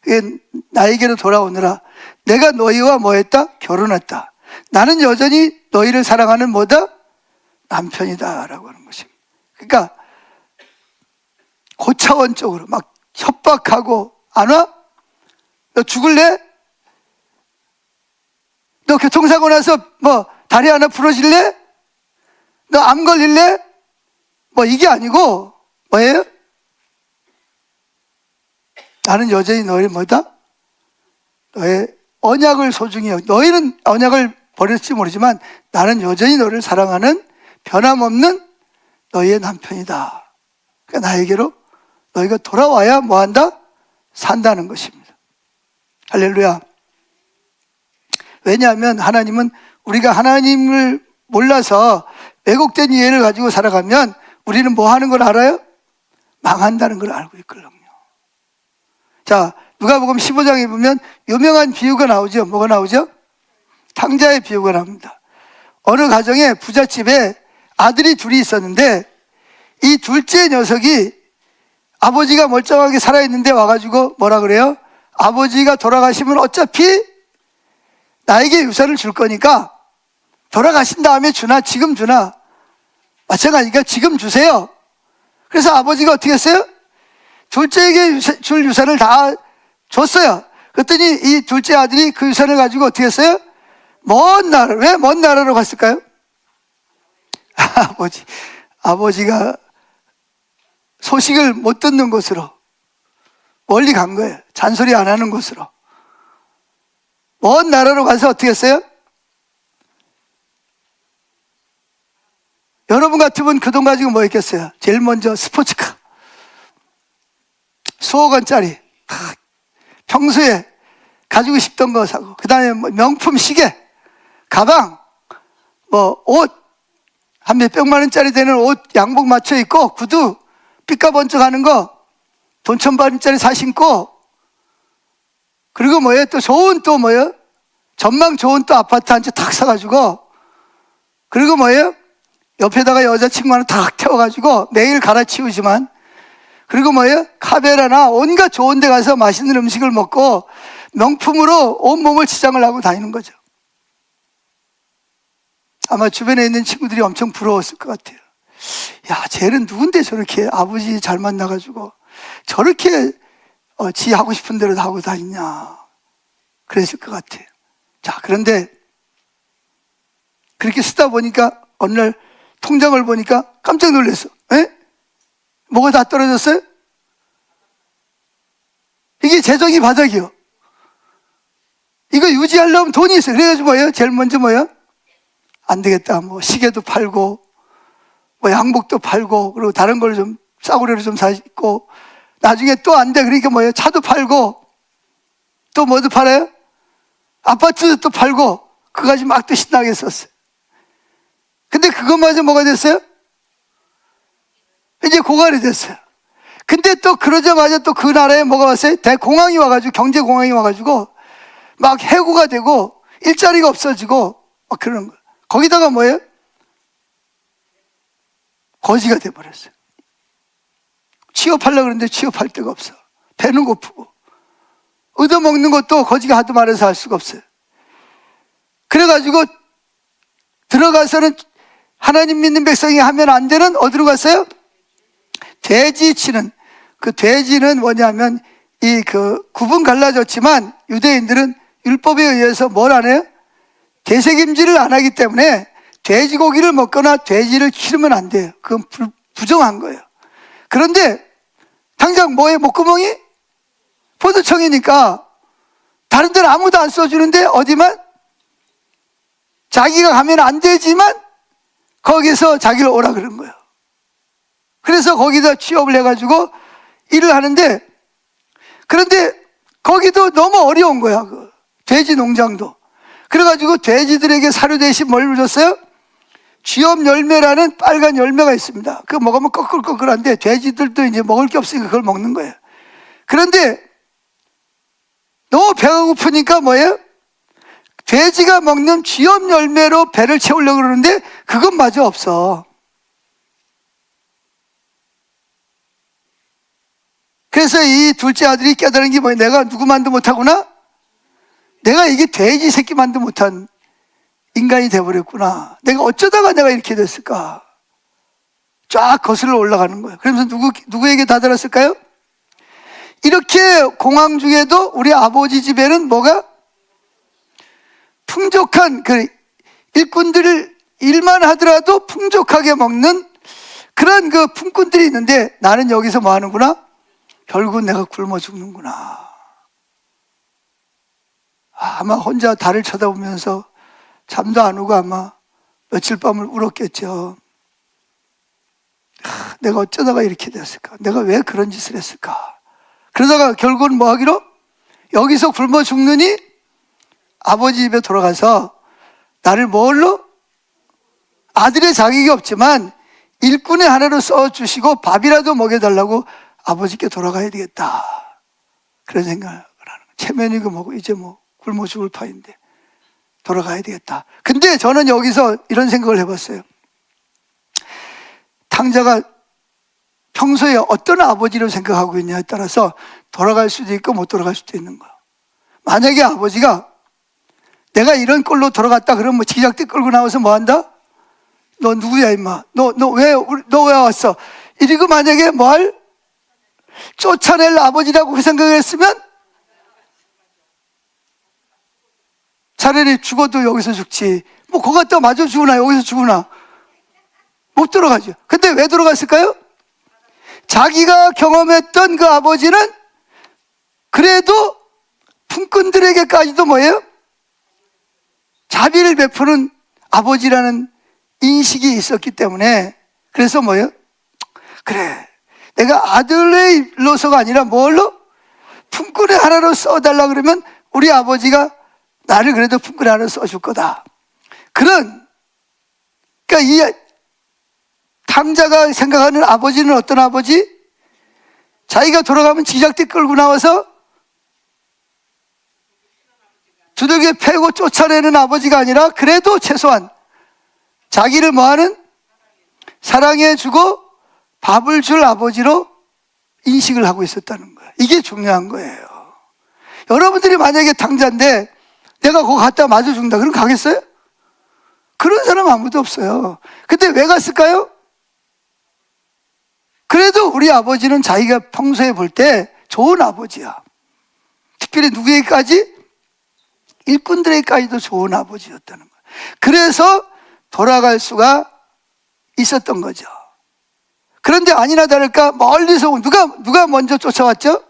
이게 나에게로 돌아오느라 내가 너희와 뭐 했다? 결혼했다. 나는 여전히 너희를 사랑하는 뭐다? 남편이다 라고 하는 것입니다. 그러니까 고차원적으로 막 협박하고 안 와? 너 죽을래? 너 교통사고 나서 뭐 다리 하나 부러질래? 너 암 걸릴래? 뭐 이게 아니고 뭐예요? 나는 여전히 너의 뭐다? 너의 언약을 소중히 여겨. 너희는 언약을 버렸을지 모르지만 나는 여전히 너를 사랑하는 변함없는 너희의 남편이다. 그러니까 나에게로 너희가 돌아와야 뭐한다? 산다는 것입니다. 할렐루야. 왜냐하면 하나님은 우리가 하나님을 몰라서 왜곡된 이해를 가지고 살아가면 우리는 뭐 하는 걸 알아요? 망한다는 걸 알고 있거든요. 자, 누가복음 15장에 보면 유명한 비유가 나오죠. 뭐가 나오죠? 탕자의 비유가 나옵니다. 어느 가정에 부잣집에 아들이 둘이 있었는데 이 둘째 녀석이 아버지가 멀쩡하게 살아있는데 와가지고 뭐라 그래요? 아버지가 돌아가시면 어차피 나에게 유산을 줄 거니까 돌아가신 다음에 주나 지금 주나 마찬가지니까 지금 주세요. 그래서 아버지가 어떻게 했어요? 둘째에게 줄 유산을 다 줬어요. 그랬더니 이 둘째 아들이 그 유산을 가지고 어떻게 했어요? 먼 나라, 왜 먼 나라로 갔을까요? 아버지가 소식을 못 듣는 곳으로 멀리 간 거예요. 잔소리 안 하는 곳으로. 먼 나라로 가서 어떻게 했어요? 여러분 같으면 그 돈 가지고 뭐 했겠어요? 제일 먼저 스포츠카 수억 원짜리 평소에 가지고 싶던 거 사고, 그 다음에 뭐 명품 시계, 가방, 뭐 옷, 한 몇백만 원짜리 되는 옷 양복 맞춰 입고, 구두 삐까번쩍하는 거 돈 1,000만 원짜리 사 신고, 그리고 뭐예요? 또 좋은 또 뭐예요? 전망 좋은 또 아파트 한 채 탁 사가지고, 그리고 뭐예요? 옆에다가 여자친구 하나 탁 태워가지고 매일 갈아치우지만, 그리고 뭐예요? 카베라나 온갖 좋은 데 가서 맛있는 음식을 먹고 명품으로 온몸을 지장을 하고 다니는 거죠. 아마 주변에 있는 친구들이 엄청 부러웠을 것 같아요. 야, 쟤는 누군데 저렇게 아버지 잘 만나가지고 저렇게 지 하고 싶은 대로 하고 다니냐, 그랬을 것 같아요. 자, 그런데 그렇게 쓰다 보니까 어느 날 통장을 보니까 깜짝 놀랐어. 에? 뭐가 다 떨어졌어요? 이게 재정이 바닥이요. 이거 유지하려면 돈이 있어요. 그래가지고 뭐예요? 제일 먼저 뭐예요? 안 되겠다. 뭐 시계도 팔고, 뭐 양복도 팔고, 그리고 다른 걸 좀 싸구려로 좀 사고, 나중에 또 안 돼. 그러니까 뭐예요? 차도 팔고, 또 뭐도 팔아요? 아파트도 또 팔고, 그거까지 막 또 신나게 썼어요. 근데 그것마저 뭐가 됐어요? 이제 고갈이 됐어요. 근데 또 그러자마자 또 그 나라에 뭐가 왔어요? 대공황이 와가지고, 경제공황이 와가지고 막 해고가 되고 일자리가 없어지고 막 그런 거예요. 거기다가 뭐예요? 거지가 돼버렸어요. 취업하려고 그러는데 취업할 데가 없어. 배는 고프고 얻어먹는 것도 거지가 하도 말해서 할 수가 없어요. 그래가지고 들어가서는 하나님 믿는 백성이 하면 안 되는, 어디로 갔어요? 돼지 치는. 그 돼지는 뭐냐면 이 그 구분 갈라졌지만 유대인들은 율법에 의해서 뭘 안 해요? 되새김질을 안 하기 때문에 돼지고기를 먹거나 돼지를 기르면 안 돼요. 그건 부정한 거예요. 그런데 당장 뭐에 목구멍이? 포도청이니까 다른 데는 아무도 안 써주는데 어디만? 자기가 가면 안 되지만 거기서 자기를 오라 그런 거예요. 그래서 거기다 취업을 해가지고 일을 하는데, 그런데 거기도 너무 어려운 거야. 그 돼지 농장도. 그래가지고 돼지들에게 사료 대신 뭘 줬어요? 쥐염 열매라는 빨간 열매가 있습니다. 그거 먹으면 꺼끌꺼끌한데 돼지들도 이제 먹을 게 없으니까 그걸 먹는 거예요. 그런데 너무 배가 고프니까 뭐예요? 돼지가 먹는 쥐염 열매로 배를 채우려고 그러는데 그것마저 없어. 그래서 이 둘째 아들이 깨달은 게 뭐예요? 내가 누구만도 못하구나? 내가 이게 돼지 새끼만도 못한 인간이 돼버렸구나. 내가 어쩌다가 내가 이렇게 됐을까? 쫙 거슬러 올라가는 거예요. 그러면서 누구에게 다다랐을까요? 이렇게 공황 중에도 우리 아버지 집에는 뭐가? 풍족한 그 일꾼들을 일만 하더라도 풍족하게 먹는 그런 그 품꾼들이 있는데 나는 여기서 뭐 하는구나? 결국 내가 굶어 죽는구나. 아마 혼자 달을 쳐다보면서 잠도 안 오고 아마 며칠 밤을 울었겠죠. 내가 어쩌다가 이렇게 됐을까? 내가 왜 그런 짓을 했을까? 그러다가 결국은 뭐 하기로? 여기서 굶어 죽느니 아버지 집에 돌아가서 나를 뭘로? 아들의 자격이 없지만 일꾼의 하나로 써주시고 밥이라도 먹여달라고 아버지께 돌아가야 되겠다. 그런 생각을 하는 거예요. 체면이고 뭐고 이제 뭐 굶어 죽을 판인데 돌아가야 되겠다. 근데 저는 여기서 이런 생각을 해봤어요. 탕자가 평소에 어떤 아버지로 생각하고 있냐에 따라서 돌아갈 수도 있고 못 돌아갈 수도 있는 거야. 만약에 아버지가 내가 이런 꼴로 돌아갔다 그러면 뭐 지작대 끌고 나와서 뭐 한다? 너 누구야 임마? 너 왜 왔어? 이리고 만약에 뭘 쫓아낼 아버지라고 그 생각을 했으면 차라리 죽어도 여기서 죽지. 뭐 거기 갔다 마저 죽으나 여기서 죽으나 못 돌아가죠. 근데 왜 돌아갔을까요? 자기가 경험했던 그 아버지는 그래도 품꾼들에게까지도 뭐예요? 자비를 베푸는 아버지라는 인식이 있었기 때문에 그래서 뭐예요? 그래 내가 아들로서가 아니라 뭘로? 품꾼의 하나로 써달라 그러면 우리 아버지가 나를 그래도 품꾼의 하나로 써줄 거다. 그러니까 이 탕자가 생각하는 아버지는 어떤 아버지? 자기가 돌아가면 지작대 끌고 나와서 두들겨 패고 쫓아내는 아버지가 아니라 그래도 최소한 자기를 뭐하는? 사랑해주고 밥을 줄 아버지로 인식을 하고 있었다는 거예요. 이게 중요한 거예요. 여러분들이 만약에 탕자인데 내가 거기 갔다 맞아 죽는다 그럼 가겠어요? 그런 사람 아무도 없어요. 근데 왜 갔을까요? 그래도 우리 아버지는 자기가 평소에 볼 때 좋은 아버지야. 특별히 누구에게까지? 일꾼들에게까지도 좋은 아버지였다는 거예요. 그래서 돌아갈 수가 있었던 거죠. 그런데 아니나 다를까 멀리서 누가 먼저 쫓아왔죠?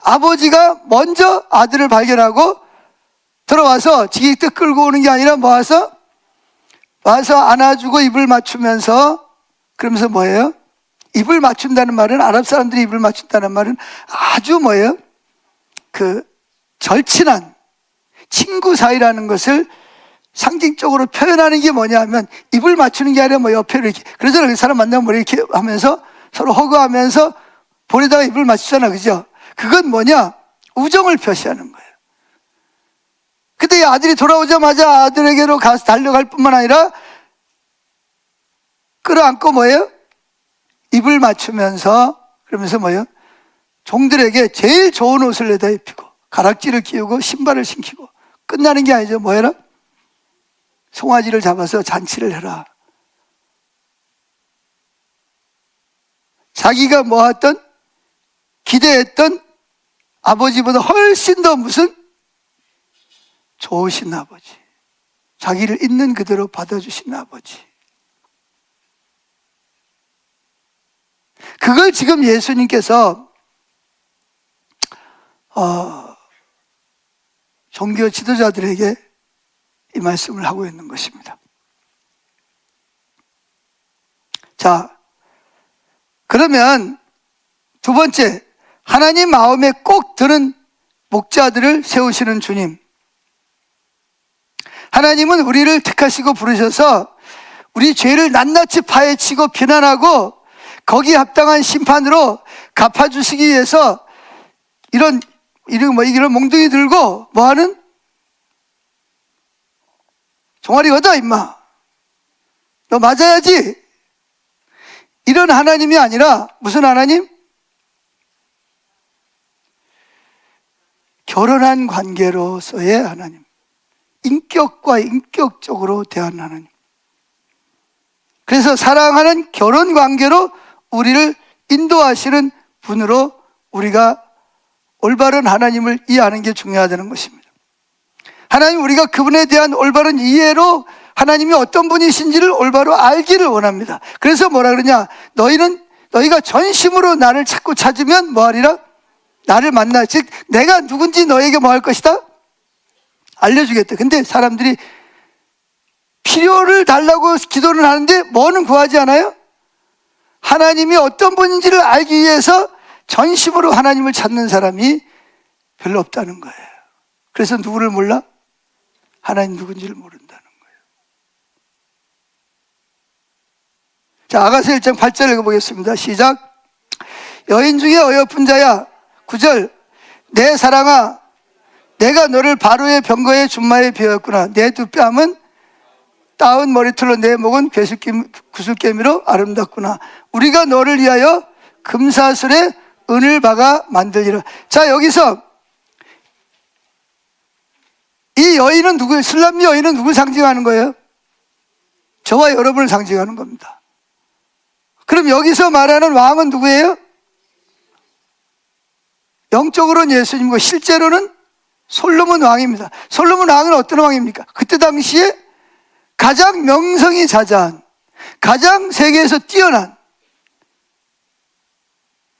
아버지가 먼저 아들을 발견하고 들어와서 지기뜻 끌고 오는 게 아니라 와서 안아주고 입을 맞추면서 그러면서 뭐예요? 입을 맞춘다는 말은 아랍 사람들이 입을 맞춘다는 말은 아주 뭐예요? 그 절친한 친구 사이라는 것을 상징적으로 표현하는 게 뭐냐면 입을 맞추는 게 아니라 뭐 옆에 이렇게 그래서 그 사람 만나면 뭐 이렇게 하면서 서로 허그하면서 볼에다가 입을 맞추잖아, 그죠? 그건 뭐냐? 우정을 표시하는 거예요. 근데 이 아들이 돌아오자마자 아들에게로 가서 달려갈 뿐만 아니라 끌어안고 뭐예요? 입을 맞추면서 그러면서 뭐예요? 종들에게 제일 좋은 옷을 내다 입히고 가락지를 끼우고 신발을 신기고 끝나는 게 아니죠. 뭐 해라? 송아지를 잡아서 잔치를 해라. 자기가 모았던 기대했던 아버지보다 훨씬 더 무슨 좋으신 아버지, 자기를 있는 그대로 받아주신 아버지. 그걸 지금 예수님께서 종교 지도자들에게 이 말씀을 하고 있는 것입니다. 자, 그러면 두 번째, 하나님 마음에 꼭 드는 목자들을 세우시는 주님. 하나님은 우리를 택하시고 부르셔서 우리 죄를 낱낱이 파헤치고 비난하고 거기에 합당한 심판으로 갚아주시기 위해서 이런 몽둥이 들고 뭐하는? 종아리 걷어 임마, 너 맞아야지, 이런 하나님이 아니라 무슨 하나님? 결혼한 관계로서의 하나님, 인격과 인격적으로 대한 하나님. 그래서 사랑하는 결혼 관계로 우리를 인도하시는 분으로 우리가 올바른 하나님을 이해하는 게 중요하다는 것입니다. 하나님 우리가 그분에 대한 올바른 이해로 하나님이 어떤 분이신지를 올바로 알기를 원합니다. 그래서 뭐라 그러냐? 너희가 전심으로 나를 자꾸 찾으면 뭐하리라? 나를 만나. 즉 내가 누군지 너에게 뭐 할 것이다? 알려주겠다. 근데 사람들이 필요를 달라고 기도를 하는데 뭐는 구하지 않아요? 하나님이 어떤 분인지를 알기 위해서 전심으로 하나님을 찾는 사람이 별로 없다는 거예요. 그래서 누구를 몰라? 하나님 누군지를 모른다는 거예요. 자, 아가서 1장 8절 읽어보겠습니다. 시작. 여인 중에 어여쁜 자야. 9절. 내 사랑아, 내가 너를 바로의 병거의 준마에 베었구나. 내 두 뺨은 따은 머리털로, 내 목은 구슬개미로 아름답구나. 우리가 너를 위하여 금사슬에 은을 박아 만들리라. 자, 여기서 이 여인은 누구예요? 슬람미 여인은 누굴 상징하는 거예요? 저와 여러분을 상징하는 겁니다. 그럼 여기서 말하는 왕은 누구예요? 영적으로는 예수님이고 실제로는 솔로몬 왕입니다. 솔로몬 왕은 어떤 왕입니까? 그때 당시에 가장 명성이 자자한, 가장 세계에서 뛰어난,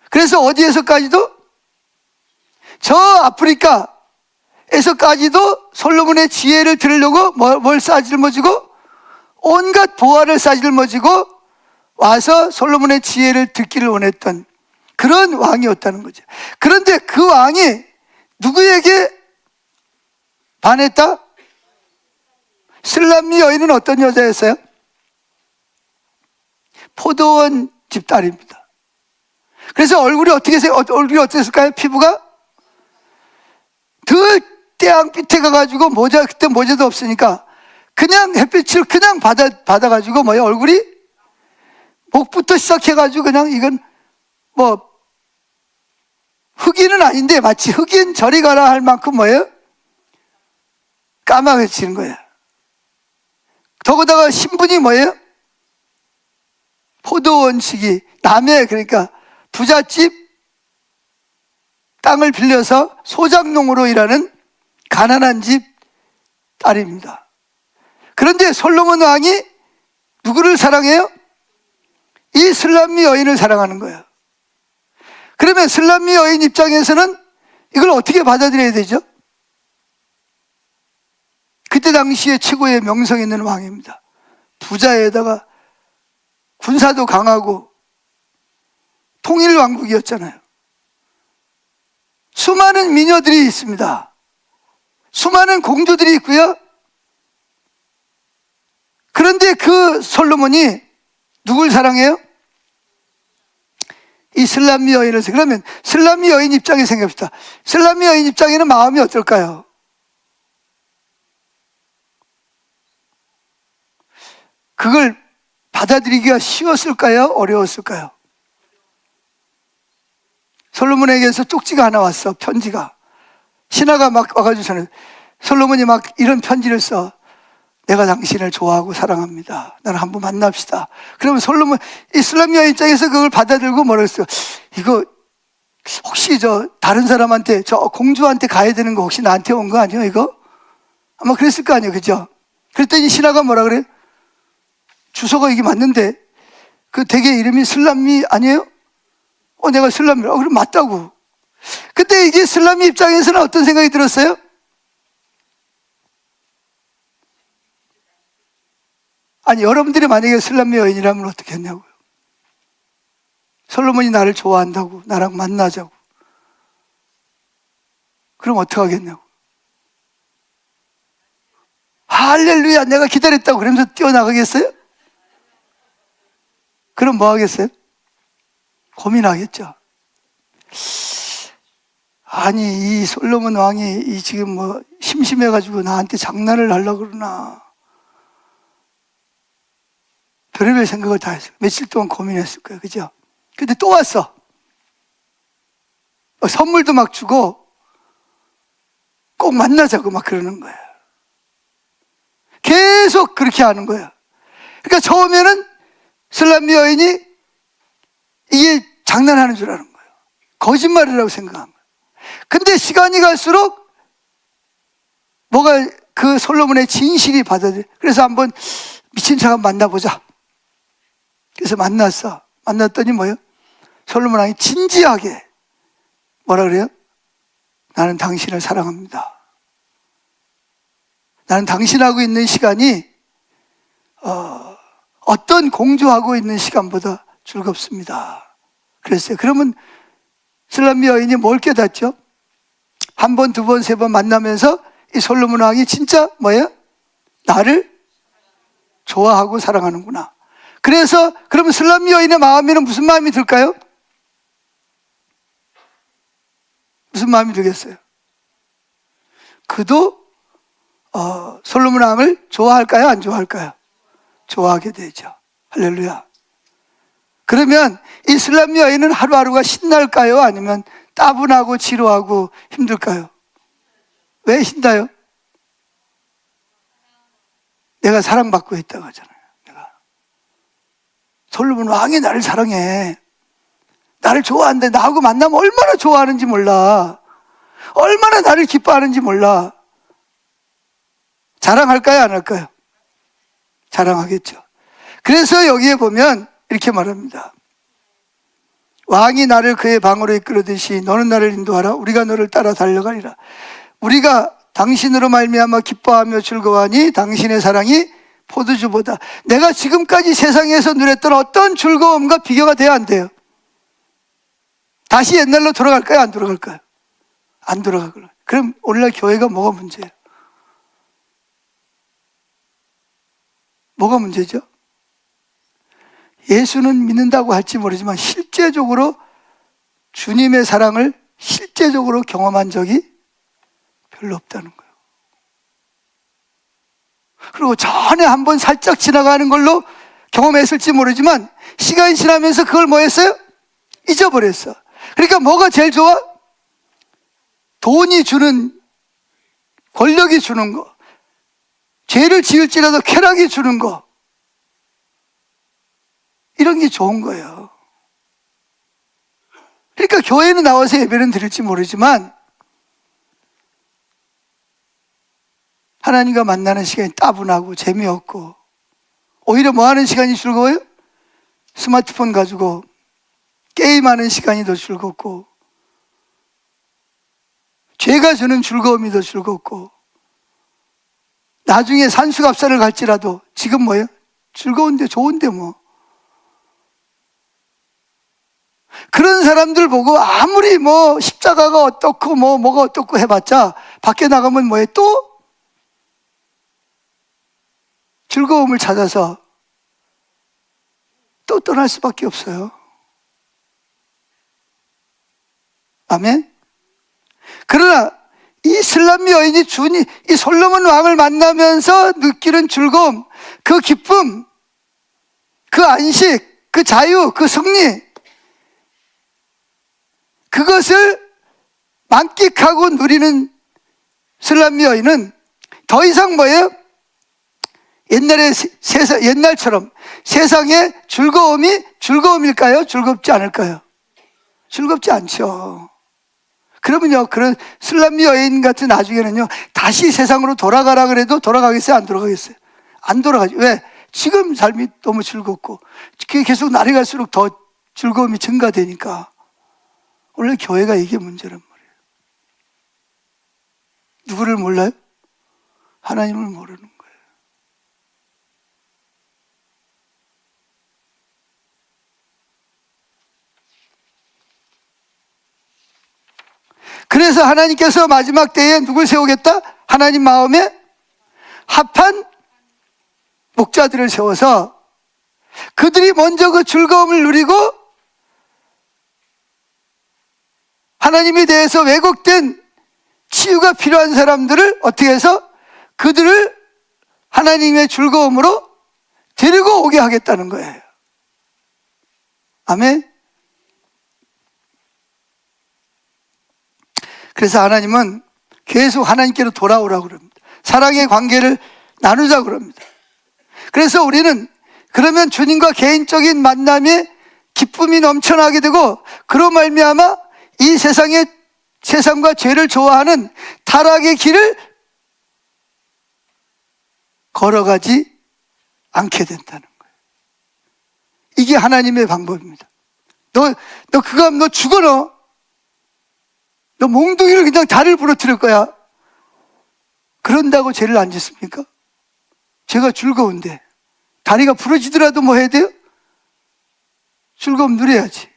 그래서 어디에서까지도? 저 아프리카에서까지도 솔로몬의 지혜를 들으려고 뭘 싸질머지고? 온갖 보화를 싸질머지고 와서 솔로몬의 지혜를 듣기를 원했던 그런 왕이었다는 거죠. 그런데 그 왕이 누구에게 반했다? 슬람미 여인은 어떤 여자였어요? 포도원 집 딸입니다. 그래서 얼굴이 어땠을까요? 피부가 들 태양빛에 가가지고 그때 모자도 없으니까 그냥 햇빛을 그냥 받아가지고 얼굴이 목부터 시작해가지고 그냥 이건 흑인은 아닌데 마치 흑인 저리 가라 할 만큼 까마귀치는 거예요. 더구다가 신분이 포도원식이 남의, 그러니까 부잣집 땅을 빌려서 소작농으로 일하는 가난한 집 딸입니다. 그런데 솔로몬 왕이 누구를 사랑해요? 이 슬람미 여인을 사랑하는 거예요. 그러면 슬람미 여인 입장에서는 이걸 어떻게 받아들여야 되죠? 그때 당시에 최고의 명성 있는 왕입니다. 부자에다가 군사도 강하고 통일왕국이었잖아요. 수많은 미녀들이 있습니다. 수많은 공주들이 있고요. 그런데 그 솔로몬이 누굴 사랑해요? 이 슬람미 여인을. 그러면 슬람미 여인 입장에 생각합시다. 슬람미 여인 입장에는 마음이 어떨까요? 그걸 받아들이기가 쉬웠을까요? 어려웠을까요? 솔로몬에게서 쪽지가 하나 왔어. 편지가. 신하가 막 와가지고 저는 솔로몬이 막 이런 편지를 써. 내가 당신을 좋아하고 사랑합니다. 나를 한번 만납시다. 그러면 솔로몬, 이 슬람미아 입장에서 그걸 받아들고 뭐라 그랬어요? 이거 혹시 다른 사람한테, 저 공주한테 가야 되는 거 혹시 나한테 온 거 아니에요, 이거? 아마 그랬을 거 아니에요, 그죠? 그랬더니 신하가 뭐라 그래요? 주소가 이게 맞는데 그 댁의 이름이 슬람미 아니에요? 내가 슬람미. 그럼 맞다고. 근데 이게 슬람미 입장에서는 어떤 생각이 들었어요? 아니, 여러분들이 만약에 슬람미 여인이라면 어떻게 했냐고요? 솔로몬이 나를 좋아한다고, 나랑 만나자고. 그럼 어떻게 하겠냐고. 할렐루야, 내가 기다렸다고 그러면서 뛰어나가겠어요? 그럼 뭐 하겠어요? 고민하겠죠. 아니, 이 솔로몬 왕이 지금 심심해가지고 나한테 장난을 하려고 그러나. 별의별 생각을 다 했어요. 며칠 동안 고민했을 거예요. 그죠? 근데 또 왔어. 선물도 막 주고 꼭 만나자고 막 그러는 거예요. 계속 그렇게 하는 거예요. 그러니까 처음에는 슬람미 여인이 이게 장난하는 줄 아는 거예요. 거짓말이라고 생각한 거예요. 근데 시간이 갈수록 뭐가 그 솔로몬의 진실이 받아들여. 그래서 한번 미친 척 한번 만나보자. 그래서 만났어. 만났더니 뭐예요? 솔로몬 왕이 진지하게 뭐라 그래요? 나는 당신을 사랑합니다. 나는 당신하고 있는 시간이 어떤 공주하고 있는 시간보다 즐겁습니다. 그랬어요. 그러면 술람미 여인이 뭘 깨닫죠? 한 번, 두 번, 세 번 만나면서 이 솔로몬 왕이 진짜 뭐예요? 나를 좋아하고 사랑하는구나. 그래서 그러면 술람미 여인의 마음에는 무슨 마음이 들까요? 무슨 마음이 들겠어요? 그도 솔로몬 왕을 좋아할까요? 안 좋아할까요? 좋아하게 되죠. 할렐루야. 그러면 이 술람미 여인은 하루하루가 신날까요? 아니면 따분하고 지루하고 힘들까요? 왜 힘들어요? 내가 사랑받고 있다고 하잖아요. 내가 솔로몬 왕이 나를 사랑해. 나를 좋아하는데 나하고 만나면 얼마나 좋아하는지 몰라. 얼마나 나를 기뻐하는지 몰라. 자랑할까요? 안 할까요? 자랑하겠죠. 그래서 여기에 보면 이렇게 말합니다. 왕이 나를 그의 방으로 이끌어듯이 너는 나를 인도하라. 우리가 너를 따라 달려가리라. 우리가 당신으로 말미암아 기뻐하며 즐거워하니 당신의 사랑이 포도주보다. 내가 지금까지 세상에서 누렸던 어떤 즐거움과 비교가 돼야 안 돼요. 다시 옛날로 돌아갈까요? 안 돌아갈까요? 안 돌아가고요. 그럼 오늘날 교회가 뭐가 문제예요? 뭐가 문제죠? 예수는 믿는다고 할지 모르지만 실제적으로 주님의 사랑을 실제적으로 경험한 적이 별로 없다는 거예요. 그리고 전에 한번 살짝 지나가는 걸로 경험했을지 모르지만 시간이 지나면서 그걸 뭐 했어요? 잊어버렸어. 그러니까 뭐가 제일 좋아? 돈이 주는, 권력이 주는 거, 죄를 지을지라도 쾌락이 주는 거, 이런 게 좋은 거예요. 그러니까 교회는 나와서 예배는 드릴지 모르지만 하나님과 만나는 시간이 따분하고 재미없고 오히려 뭐 하는 시간이 즐거워요? 스마트폰 가지고 게임하는 시간이 더 즐겁고 죄가 주는 즐거움이 더 즐겁고 나중에 산수갑산을 갈지라도 지금 뭐예요? 즐거운데 좋은데 뭐. 그런 사람들 보고 아무리 뭐 십자가가 어떻고 뭐가 어떻고 해봤자 밖에 나가면 뭐예요? 또 즐거움을 찾아서 또 떠날 수밖에 없어요. 아멘? 그러나 이 술람미 여인이 이 솔로몬 왕을 만나면서 느끼는 즐거움, 그 기쁨, 그 안식, 그 자유, 그 승리, 그것을 만끽하고 누리는 술람미 여인은 더 이상 뭐예요? 옛날처럼 세상의 즐거움일까요? 즐겁지 않을까요? 즐겁지 않죠. 그러면요, 그런 술람미 여인 같은 나중에는요, 다시 세상으로 돌아가라 그래도 돌아가겠어요? 안 돌아가겠어요? 안 돌아가죠. 왜? 지금 삶이 너무 즐겁고, 그게 계속 날이 갈수록 더 즐거움이 증가되니까. 원래 교회가 이게 문제란 말이에요. 누구를 몰라요? 하나님을 모르는 거예요. 그래서 하나님께서 마지막 때에 누굴 세우겠다? 하나님 마음에 합한 목자들을 세워서 그들이 먼저 그 즐거움을 누리고 하나님에 대해서 왜곡된 치유가 필요한 사람들을 어떻게 해서 그들을 하나님의 즐거움으로 데리고 오게 하겠다는 거예요. 아멘. 그래서 하나님은 계속 하나님께로 돌아오라고 그럽니다. 사랑의 관계를 나누자고 그럽니다. 그래서 우리는 그러면 주님과 개인적인 만남에 기쁨이 넘쳐나게 되고 그로 말미암아 이 세상과 죄를 좋아하는 타락의 길을 걸어가지 않게 된다는 거예요. 이게 하나님의 방법입니다. 너 그거 하면 너 죽어. 너 몽둥이를 그냥 다리를 부러뜨릴 거야. 그런다고 죄를 안 짓습니까? 죄가 즐거운데 다리가 부러지더라도 뭐 해야 돼요? 즐거움 누려야지.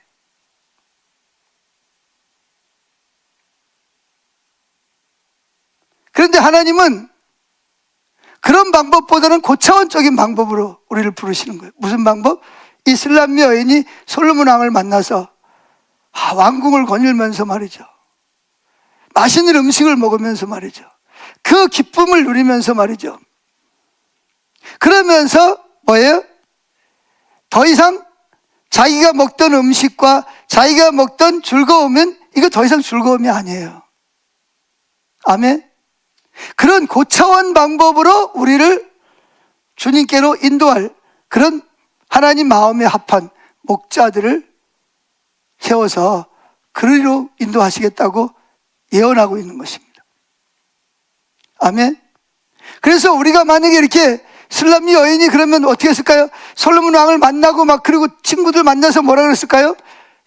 그런데 하나님은 그런 방법보다는 고차원적인 방법으로 우리를 부르시는 거예요. 무슨 방법? 이 슬람미 여인이 솔로몬 왕을 만나서 왕궁을 거닐면서 말이죠. 맛있는 음식을 먹으면서 말이죠. 그 기쁨을 누리면서 말이죠. 그러면서 뭐예요? 더 이상 자기가 먹던 음식과 자기가 먹던 즐거움은 이거 더 이상 즐거움이 아니에요. 아멘. 그런 고차원 방법으로 우리를 주님께로 인도할 그런 하나님 마음에 합한 목자들을 세워서 그리로 인도하시겠다고 예언하고 있는 것입니다. 아멘. 그래서 우리가 만약에 이렇게 슬람미 여인이 그러면 어떻게 했을까요? 솔로몬 왕을 만나고 막 그리고 친구들 만나서 뭐라 그랬을까요?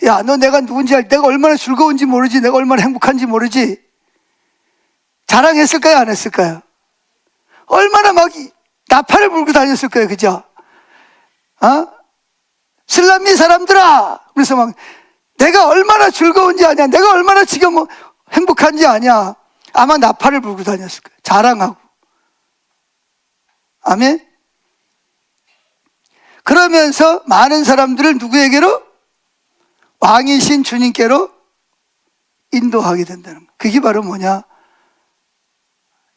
야, 너 내가 누군지 내가 얼마나 즐거운지 모르지, 내가 얼마나 행복한지 모르지. 자랑했을까요? 안 했을까요? 얼마나 막 나팔을 불고 다녔을 거예요. 그죠? 슬람미 사람들아! 그래서 막 내가 얼마나 즐거운지 아냐, 내가 얼마나 지금 뭐 행복한지 아냐. 아마 나팔을 불고 다녔을 거예요. 자랑하고. 아멘? 그러면서 많은 사람들을 누구에게로? 왕이신 주님께로 인도하게 된다는 거예요. 그게 바로 뭐냐?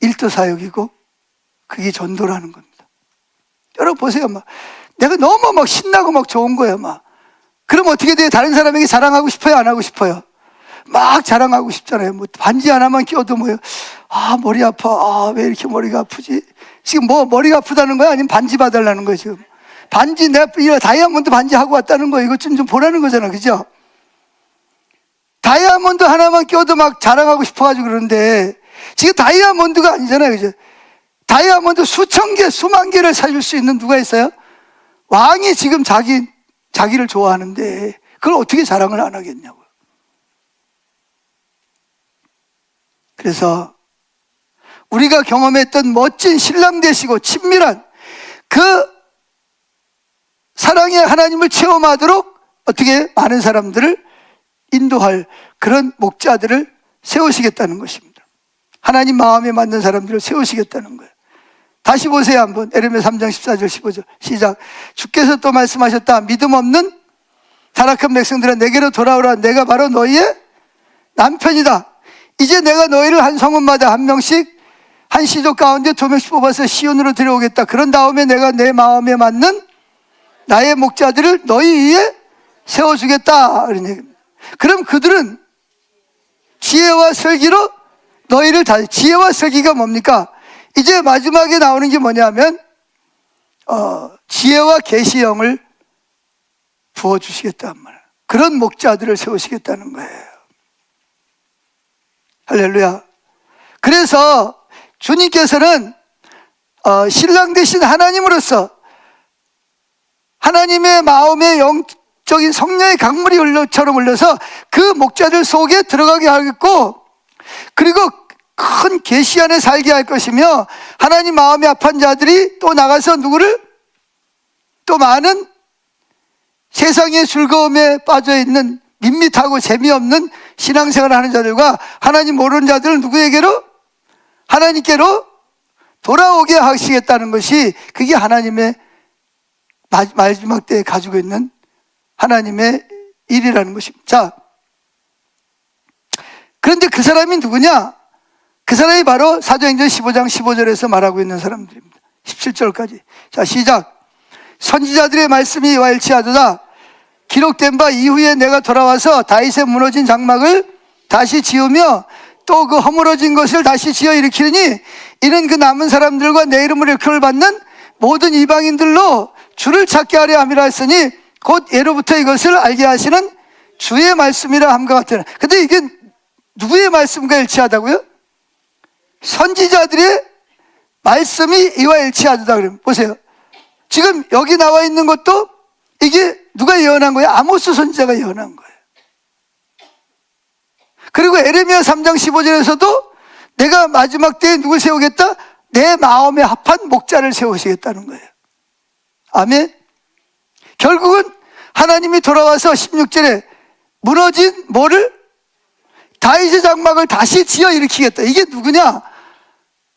일도 사역이고 그게 전도라는 겁니다. 여러분 보세요. 내가 너무 막 신나고 막 좋은 거예요. 그럼 어떻게 돼요? 다른 사람에게 자랑하고 싶어요? 안 하고 싶어요? 막 자랑하고 싶잖아요. 뭐 반지 하나만 끼워도 뭐요? 머리 아파. 왜 이렇게 머리가 아프지? 지금 뭐 머리가 아프다는 거야? 아니면 반지 봐달라는 거야 지금? 반지 내가 다이아몬드 반지 하고 왔다는 거 이거 좀 보라는 거잖아. 그죠? 다이아몬드 하나만 끼워도 막 자랑하고 싶어가지고 그러는데 지금 다이아몬드가 아니잖아요. 그죠? 다이아몬드 수천 개, 수만 개를 사줄 수 있는 누가 있어요? 왕이 지금 자기를 좋아하는데 그걸 어떻게 자랑을 안 하겠냐고요. 그래서 우리가 경험했던 멋진 신랑 되시고 친밀한 그 사랑의 하나님을 체험하도록 어떻게 많은 사람들을 인도할 그런 목자들을 세우시겠다는 것입니다. 하나님 마음에 맞는 사람들을 세우시겠다는 거예요. 다시 보세요 한번. 에레미야 3장 14절 15절 시작. 주께서 또 말씀하셨다. 믿음 없는 타락한 백성들아 내게로 돌아오라. 내가 바로 너희의 남편이다. 이제 내가 너희를 한 성읍마다 한 명씩 한 시족 가운데 2명씩 뽑아서 시온으로 데려오겠다. 그런 다음에 내가 내 마음에 맞는 나의 목자들을 너희 위에 세워주겠다. 그런 얘기입니다. 그럼 그들은 지혜와 설기로 너희를 다, 지혜와 설기가 뭡니까? 이제 마지막에 나오는 게 뭐냐면 지혜와 계시형을 부어주시겠다는 말. 그런 목자들을 세우시겠다는 거예요. 할렐루야. 그래서 주님께서는 신랑 되신 하나님으로서 하나님의 마음에 영적인 성령의 강물이 흘러처럼 흘러서 그 목자들 속에 들어가게 하겠고, 그리고 큰 계시 안에 살게 할 것이며, 하나님 마음에 합한 자들이 또 나가서 누구를? 또 많은 세상의 즐거움에 빠져있는 밋밋하고 재미없는 신앙생활을 하는 자들과 하나님 모르는 자들을 누구에게로? 하나님께로 돌아오게 하시겠다는 것이, 그게 하나님의 마지막 때에 가지고 있는 하나님의 일이라는 것입니다. 자, 그런데 그 사람이 누구냐? 그 사람이 바로 사도행전 15장 15절에서 말하고 있는 사람들입니다. 17절까지. 자, 시작. 선지자들의 말씀이 이와 일치하도다. 기록된 바 이후에 내가 돌아와서 다윗의 무너진 장막을 다시 지으며 또 그 허물어진 것을 다시 지어 일으키니 이는 그 남은 사람들과 내 이름을 일컬을 받는 모든 이방인들로 주를 찾게 하려 함이라 했으니 곧 예로부터 이것을 알게 하시는 주의 말씀이라 함과 같으나. 근데 이게 누구의 말씀과 일치하다고요? 선지자들의 말씀이 이와 일치하다. 그러면 보세요. 지금 여기 나와 있는 것도 이게 누가 예언한 거예요? 아모스 선지자가 예언한 거예요. 그리고 에레미야 3장 15절에서도 내가 마지막 때에 누굴 세우겠다? 내 마음에 합한 목자를 세우시겠다는 거예요. 아멘. 결국은 하나님이 돌아와서 16절에 무너진 뭐를? 다윗의 장막을 다시 지어 일으키겠다. 이게 누구냐?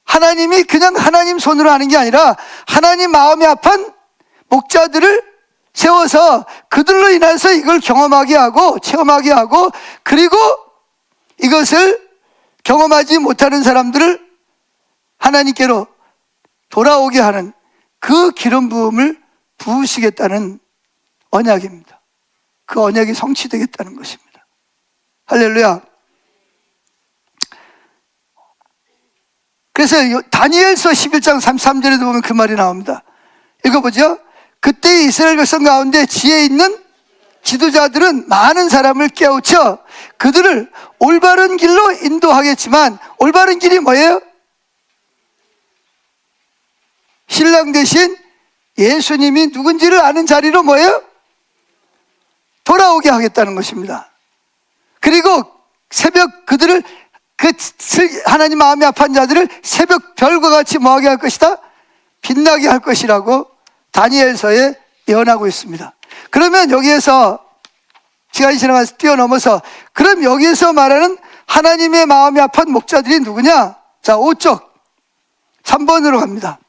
하나님이 그냥 하나님 손으로 하는 게 아니라 하나님 마음에 합한 목자들을 세워서 그들로 인해서 이걸 경험하게 하고 체험하게 하고, 그리고 이것을 경험하지 못하는 사람들을 하나님께로 돌아오게 하는 그 기름 부음을 부으시겠다는 언약입니다. 그 언약이 성취되겠다는 것입니다. 할렐루야. 그래서 다니엘서 11장 33절에도 보면 그 말이 나옵니다. 읽어보죠. 그때 이스라엘 백성 가운데 지혜 있는 지도자들은 많은 사람을 깨우쳐 그들을 올바른 길로 인도하겠지만, 올바른 길이 뭐예요? 신랑 대신 예수님이 누군지를 아는 자리로 뭐예요? 돌아오게 하겠다는 것입니다. 그리고 새벽 그들을, 그 하나님 마음에 합한 자들을 새벽 별과 같이 뭐하게 할 것이다? 빛나게 할 것이라고 다니엘서에 예언하고 있습니다. 그러면 여기에서 시간이 지나가서 뛰어넘어서, 그럼 여기에서 말하는 하나님의 마음에 합한 목자들이 누구냐? 자, 5쪽 3번으로 갑니다.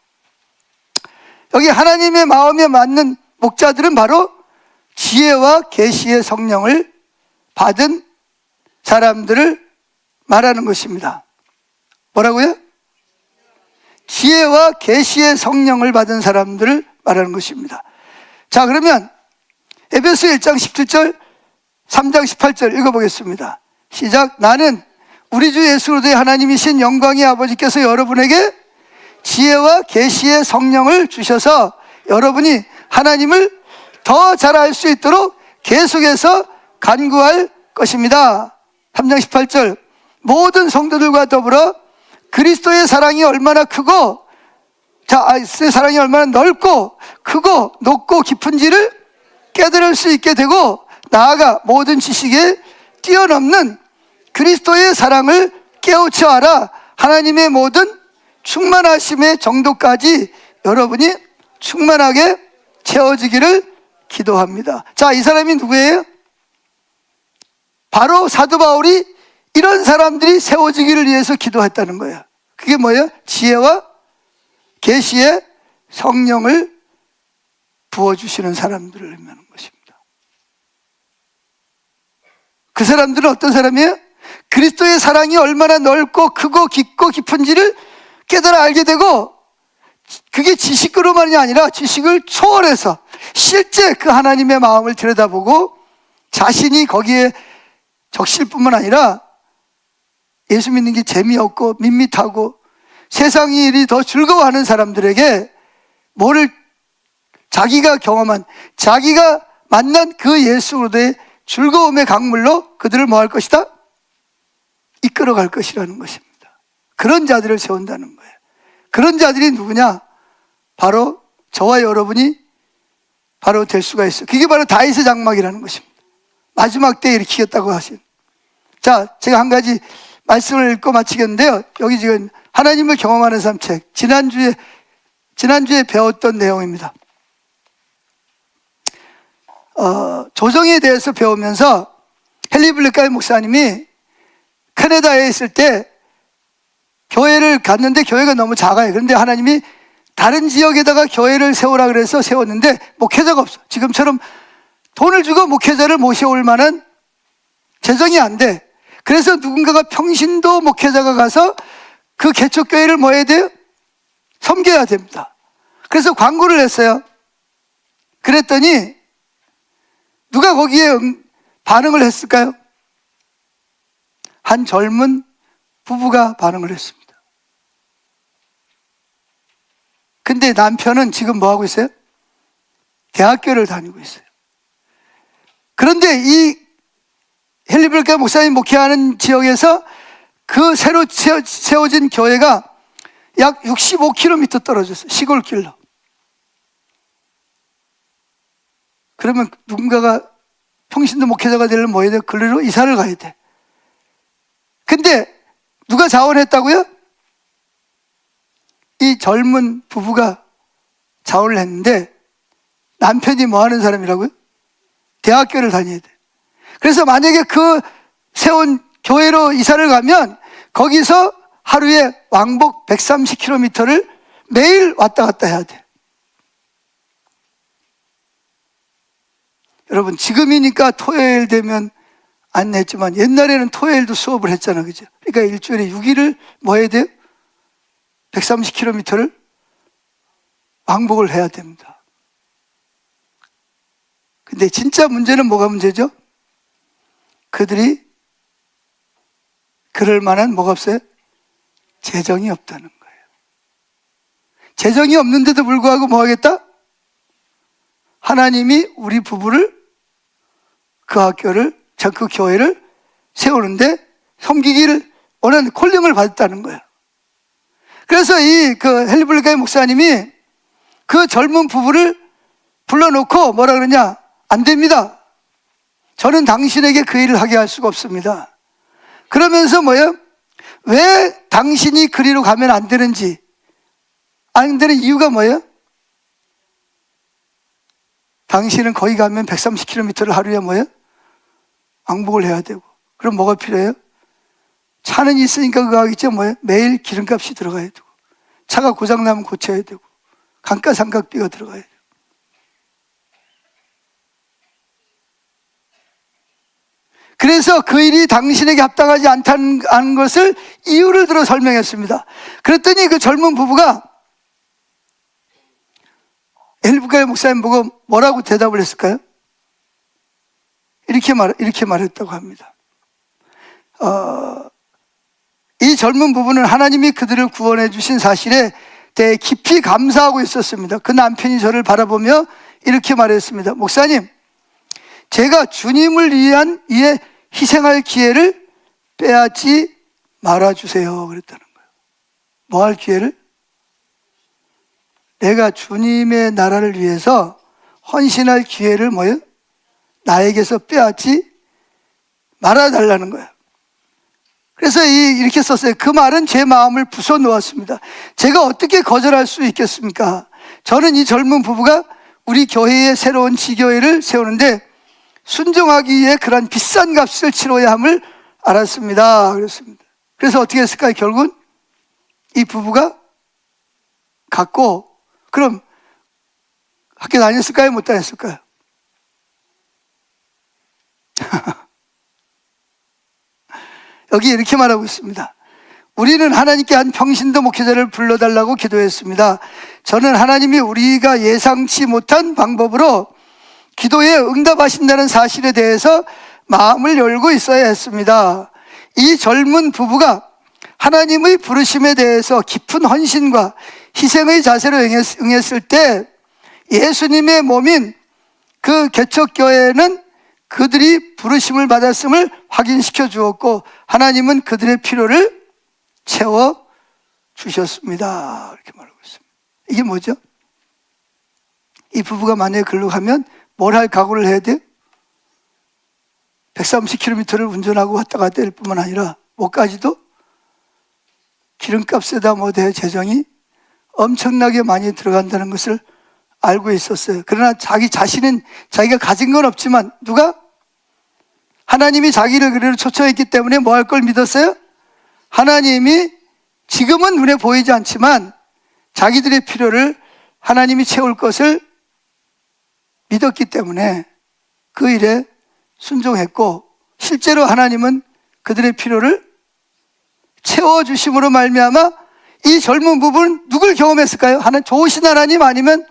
여기 하나님의 마음에 맞는 목자들은 바로 지혜와 계시의 성령을 받은 사람들을 말하는 것입니다. 뭐라고요? 지혜와 계시의 성령을 받은 사람들을 말하는 것입니다. 자, 그러면 에베소 1장 17절 3장 18절 읽어보겠습니다. 시작. 나는 우리 주 예수 그리스도의 하나님이신 영광의 아버지께서 여러분에게 지혜와 계시의 성령을 주셔서 여러분이 하나님을 더 잘 알 수 있도록 계속해서 간구할 것입니다. 3장 18절. 모든 성도들과 더불어 그리스도의 사랑이 얼마나 크고, 그리스도의 사랑이 얼마나 넓고 크고 높고 깊은지를 깨달을 수 있게 되고, 나아가 모든 지식에 뛰어넘는 그리스도의 사랑을 깨우쳐 알아 하나님의 모든 충만하심의 정도까지 여러분이 충만하게 채워지기를 기도합니다. 자, 이 사람이 누구예요? 바로 사도 바울이 이런 사람들이 세워지기를 위해서 기도했다는 거예요. 그게 뭐예요? 지혜와 계시의 성령을 부어주시는 사람들을 의미하는 것입니다. 그 사람들은 어떤 사람이에요? 그리스도의 사랑이 얼마나 넓고 크고 깊고 깊은지를 깨달아 알게 되고, 그게 지식으로만이 아니라 지식을 초월해서 실제 그 하나님의 마음을 들여다보고 자신이 거기에 적실 뿐만 아니라 예수 믿는 게 재미없고 밋밋하고 세상 일이 더 즐거워하는 사람들에게 뭐를, 자기가 경험한, 자기가 만난 그 예수 그리스도의 즐거움의 강물로 그들을 뭐 할 것이다? 이끌어갈 것이라는 것입니다. 그런 자들을 세운다는 거예요. 그런 자들이 누구냐? 바로 저와 여러분이 바로 될 수가 있어요. 그게 바로 다윗의 장막이라는 것입니다. 마지막 때에 일으키겠다고 하신. 자, 제가 한 가지 말씀을 읽고 마치겠는데요. 여기 지금 하나님을 경험하는 삶 책, 지난주에 배웠던 내용입니다. 조정에 대해서 배우면서 헨리 블랙카이 목사님이 캐나다에 있을 때 교회를 갔는데 교회가 너무 작아요. 그런데 하나님이 다른 지역에다가 교회를 세우라 그래서 세웠는데 목회자가 없어. 지금처럼 돈을 주고 목회자를 모셔올 만한 재정이 안 돼. 그래서 누군가가 평신도 목회자가 가서 그 개척교회를 뭐 해야 돼요? 섬겨야 됩니다. 그래서 광고를 했어요. 그랬더니 누가 거기에 반응을 했을까요? 한 젊은 부부가 반응을 했습니다. 근데 남편은 지금 뭐 하고 있어요? 대학교를 다니고 있어요. 그런데 이 헨리 블랙카이 목사님 목회하는 지역에서 그 새로 세워진 교회가 약 65km 떨어졌어요. 시골길로. 그러면 누군가가 평신도 목회자가 되려면 뭐 해야 돼? 글로 이사를 가야 돼. 근데 누가 자원했다고요? 이 젊은 부부가 자원을 했는데 남편이 뭐 하는 사람이라고요? 대학교를 다녀야 돼. 그래서 만약에 그 세운 교회로 이사를 가면 거기서 하루에 왕복 130km를 매일 왔다 갔다 해야 돼. 여러분, 지금이니까 토요일 되면 안 냈지만 옛날에는 토요일도 수업을 했잖아, 그죠? 그러니까 일주일에 6일을 뭐 해야 돼요? 130km를 왕복을 해야 됩니다. 근데 진짜 문제는 뭐가 문제죠? 그들이 그럴 만한 뭐가 없어요? 재정이 없다는 거예요. 재정이 없는데도 불구하고 뭐 하겠다? 하나님이 우리 부부를 그 학교를, 그 교회를 세우는데 섬기기를 원하는 콜링을 받았다는 거예요. 그래서 그 헬리블리카의 목사님이 그 젊은 부부를 불러놓고 뭐라 그러냐? 안 됩니다. 저는 당신에게 그 일을 하게 할 수가 없습니다. 그러면서 뭐예요? 왜 당신이 그리로 가면 안 되는지, 안 되는 이유가 뭐예요? 당신은 거기 가면 130km를 하루에 뭐예요? 왕복을 해야 되고. 그럼 뭐가 필요해요? 차는 있으니까 그거 하겠죠. 뭐예요? 매일 기름값이 들어가야 되고, 차가 고장나면 고쳐야 되고, 감가상각비가 들어가야 되고. 그래서 그 일이 당신에게 합당하지 않다는 것을 이유를 들어 설명했습니다. 그랬더니 그 젊은 부부가 헬리블리카의 목사님 보고 뭐라고 대답을 했을까요? 이렇게 말했다고 합니다. 이 젊은 부부는 하나님이 그들을 구원해 주신 사실에 대해 깊이 감사하고 있었습니다. 그 남편이 저를 바라보며 이렇게 말했습니다. 목사님, 제가 주님을 위해 희생할 기회를 빼앗지 말아주세요. 그랬다는 거예요. 뭐 할 기회를? 내가 주님의 나라를 위해서 헌신할 기회를 뭐예요? 나에게서 빼앗지 말아달라는 거예요. 그래서 이렇게 썼어요. 그 말은 제 마음을 부숴 놓았습니다. 제가 어떻게 거절할 수 있겠습니까? 저는 이 젊은 부부가 우리 교회의 새로운 지교회를 세우는데 순종하기 위해 그런 비싼 값을 치러야 함을 알았습니다. 그랬습니다. 그래서 어떻게 했을까요? 결국은 이 부부가 갔고, 그럼 학교 다녔을까요? 못 다녔을까요? 여기 이렇게 말하고 있습니다. 우리는 하나님께 한 평신도 목회자를 불러달라고 기도했습니다. 저는 하나님이 우리가 예상치 못한 방법으로 기도에 응답하신다는 사실에 대해서 마음을 열고 있어야 했습니다. 이 젊은 부부가 하나님의 부르심에 대해서 깊은 헌신과 희생의 자세로 응했을 때 예수님의 몸인 그 개척교회는 그들이 부르심을 받았음을 확인시켜 주었고 하나님은 그들의 필요를 채워 주셨습니다. 이렇게 말하고 있습니다. 이게 뭐죠? 이 부부가 만약에 글로 가면 뭘 할 각오를 해야 돼요? 130km를 운전하고 왔다 갔다 할 뿐만 아니라 뭐까지도 기름값에다 뭐대 재정이 엄청나게 많이 들어간다는 것을 알고 있었어요. 그러나 자기 자신은 자기가 가진 건 없지만 누가? 하나님이 자기를 그대로 초청했기 때문에 뭐 할 걸 믿었어요? 하나님이 지금은 눈에 보이지 않지만 자기들의 필요를 하나님이 채울 것을 믿었기 때문에 그 일에 순종했고 실제로 하나님은 그들의 필요를 채워주심으로 말미암아 이 젊은 부부는 누굴 경험했을까요? 좋으신 하나님 아니면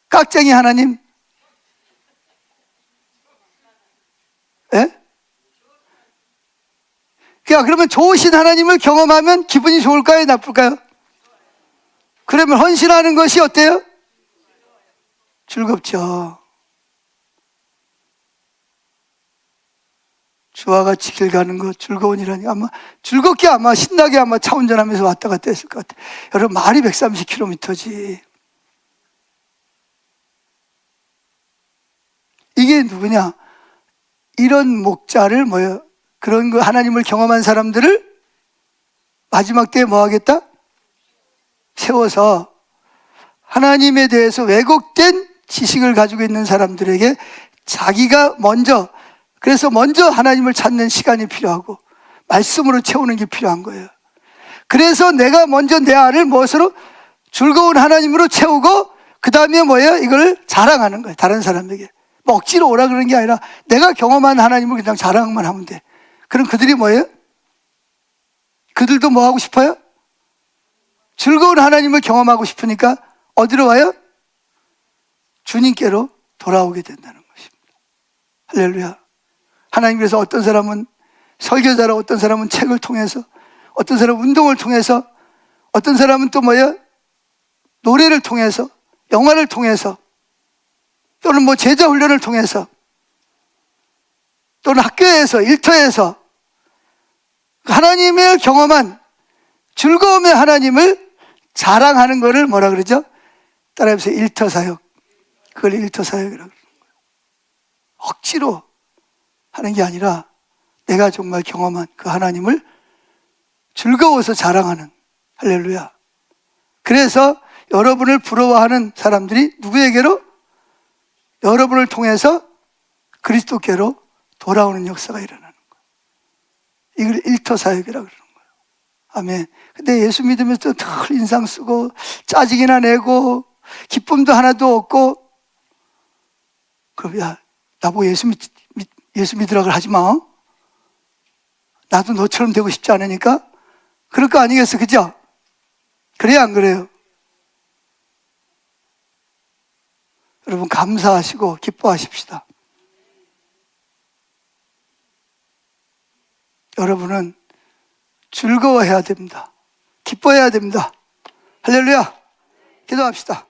깍쟁이 하나님? 예? 그러면 좋으신 하나님을 경험하면 기분이 좋을까요? 나쁠까요? 그러면 헌신하는 것이 어때요? 즐겁죠. 주와 같이 길 가는 것 즐거운이라니. 아마 즐겁게 아마 신나게 아마 차 운전하면서 왔다 갔다 했을 것 같아요. 여러분, 말이 130km지. 이게 누구냐? 이런 목자를 뭐요? 그런 거 하나님을 경험한 사람들을 마지막 때에 뭐 하겠다? 세워서 하나님에 대해서 왜곡된 지식을 가지고 있는 사람들에게 자기가 먼저, 그래서 먼저 하나님을 찾는 시간이 필요하고 말씀으로 채우는 게 필요한 거예요. 그래서 내가 먼저 내 안을 무엇으로? 즐거운 하나님으로 채우고 그 다음에 뭐예요? 이걸 자랑하는 거예요. 다른 사람에게. 뭐 억지로 오라 그러는 게 아니라 내가 경험한 하나님을 그냥 자랑만 하면 돼. 그럼 그들이 뭐예요? 그들도 뭐 하고 싶어요? 즐거운 하나님을 경험하고 싶으니까 어디로 와요? 주님께로 돌아오게 된다는 것입니다. 할렐루야. 하나님, 그래서 어떤 사람은 설교자로, 어떤 사람은 책을 통해서, 어떤 사람은 운동을 통해서, 어떤 사람은 또 뭐예요? 노래를 통해서, 영화를 통해서, 또는 뭐 제자 훈련을 통해서, 또는 학교에서, 일터에서 하나님을 경험한 즐거움의 하나님을 자랑하는 것을 뭐라 그러죠? 따라해보세요. 일터사역. 그걸 일터사역이라고 그러는 거예요. 억지로 하는 게 아니라 내가 정말 경험한 그 하나님을 즐거워서 자랑하는. 할렐루야. 그래서 여러분을 부러워하는 사람들이 누구에게로? 여러분을 통해서 그리스도께로 돌아오는 역사가 일어나는 거예요. 이걸 일터사역이라고 그러는 거예요. 아멘. 근데 예수 믿으면서 늘 인상 쓰고 짜증이나 내고 기쁨도 하나도 없고, 그럼 야, 나보고 예수 믿으라고 하지 마. 나도 너처럼 되고 싶지 않으니까. 그럴 거 아니겠어, 그죠? 그래요, 안 그래요? 여러분, 감사하시고 기뻐하십시다. 여러분은 즐거워해야 됩니다. 기뻐해야 됩니다. 할렐루야. 기도합시다.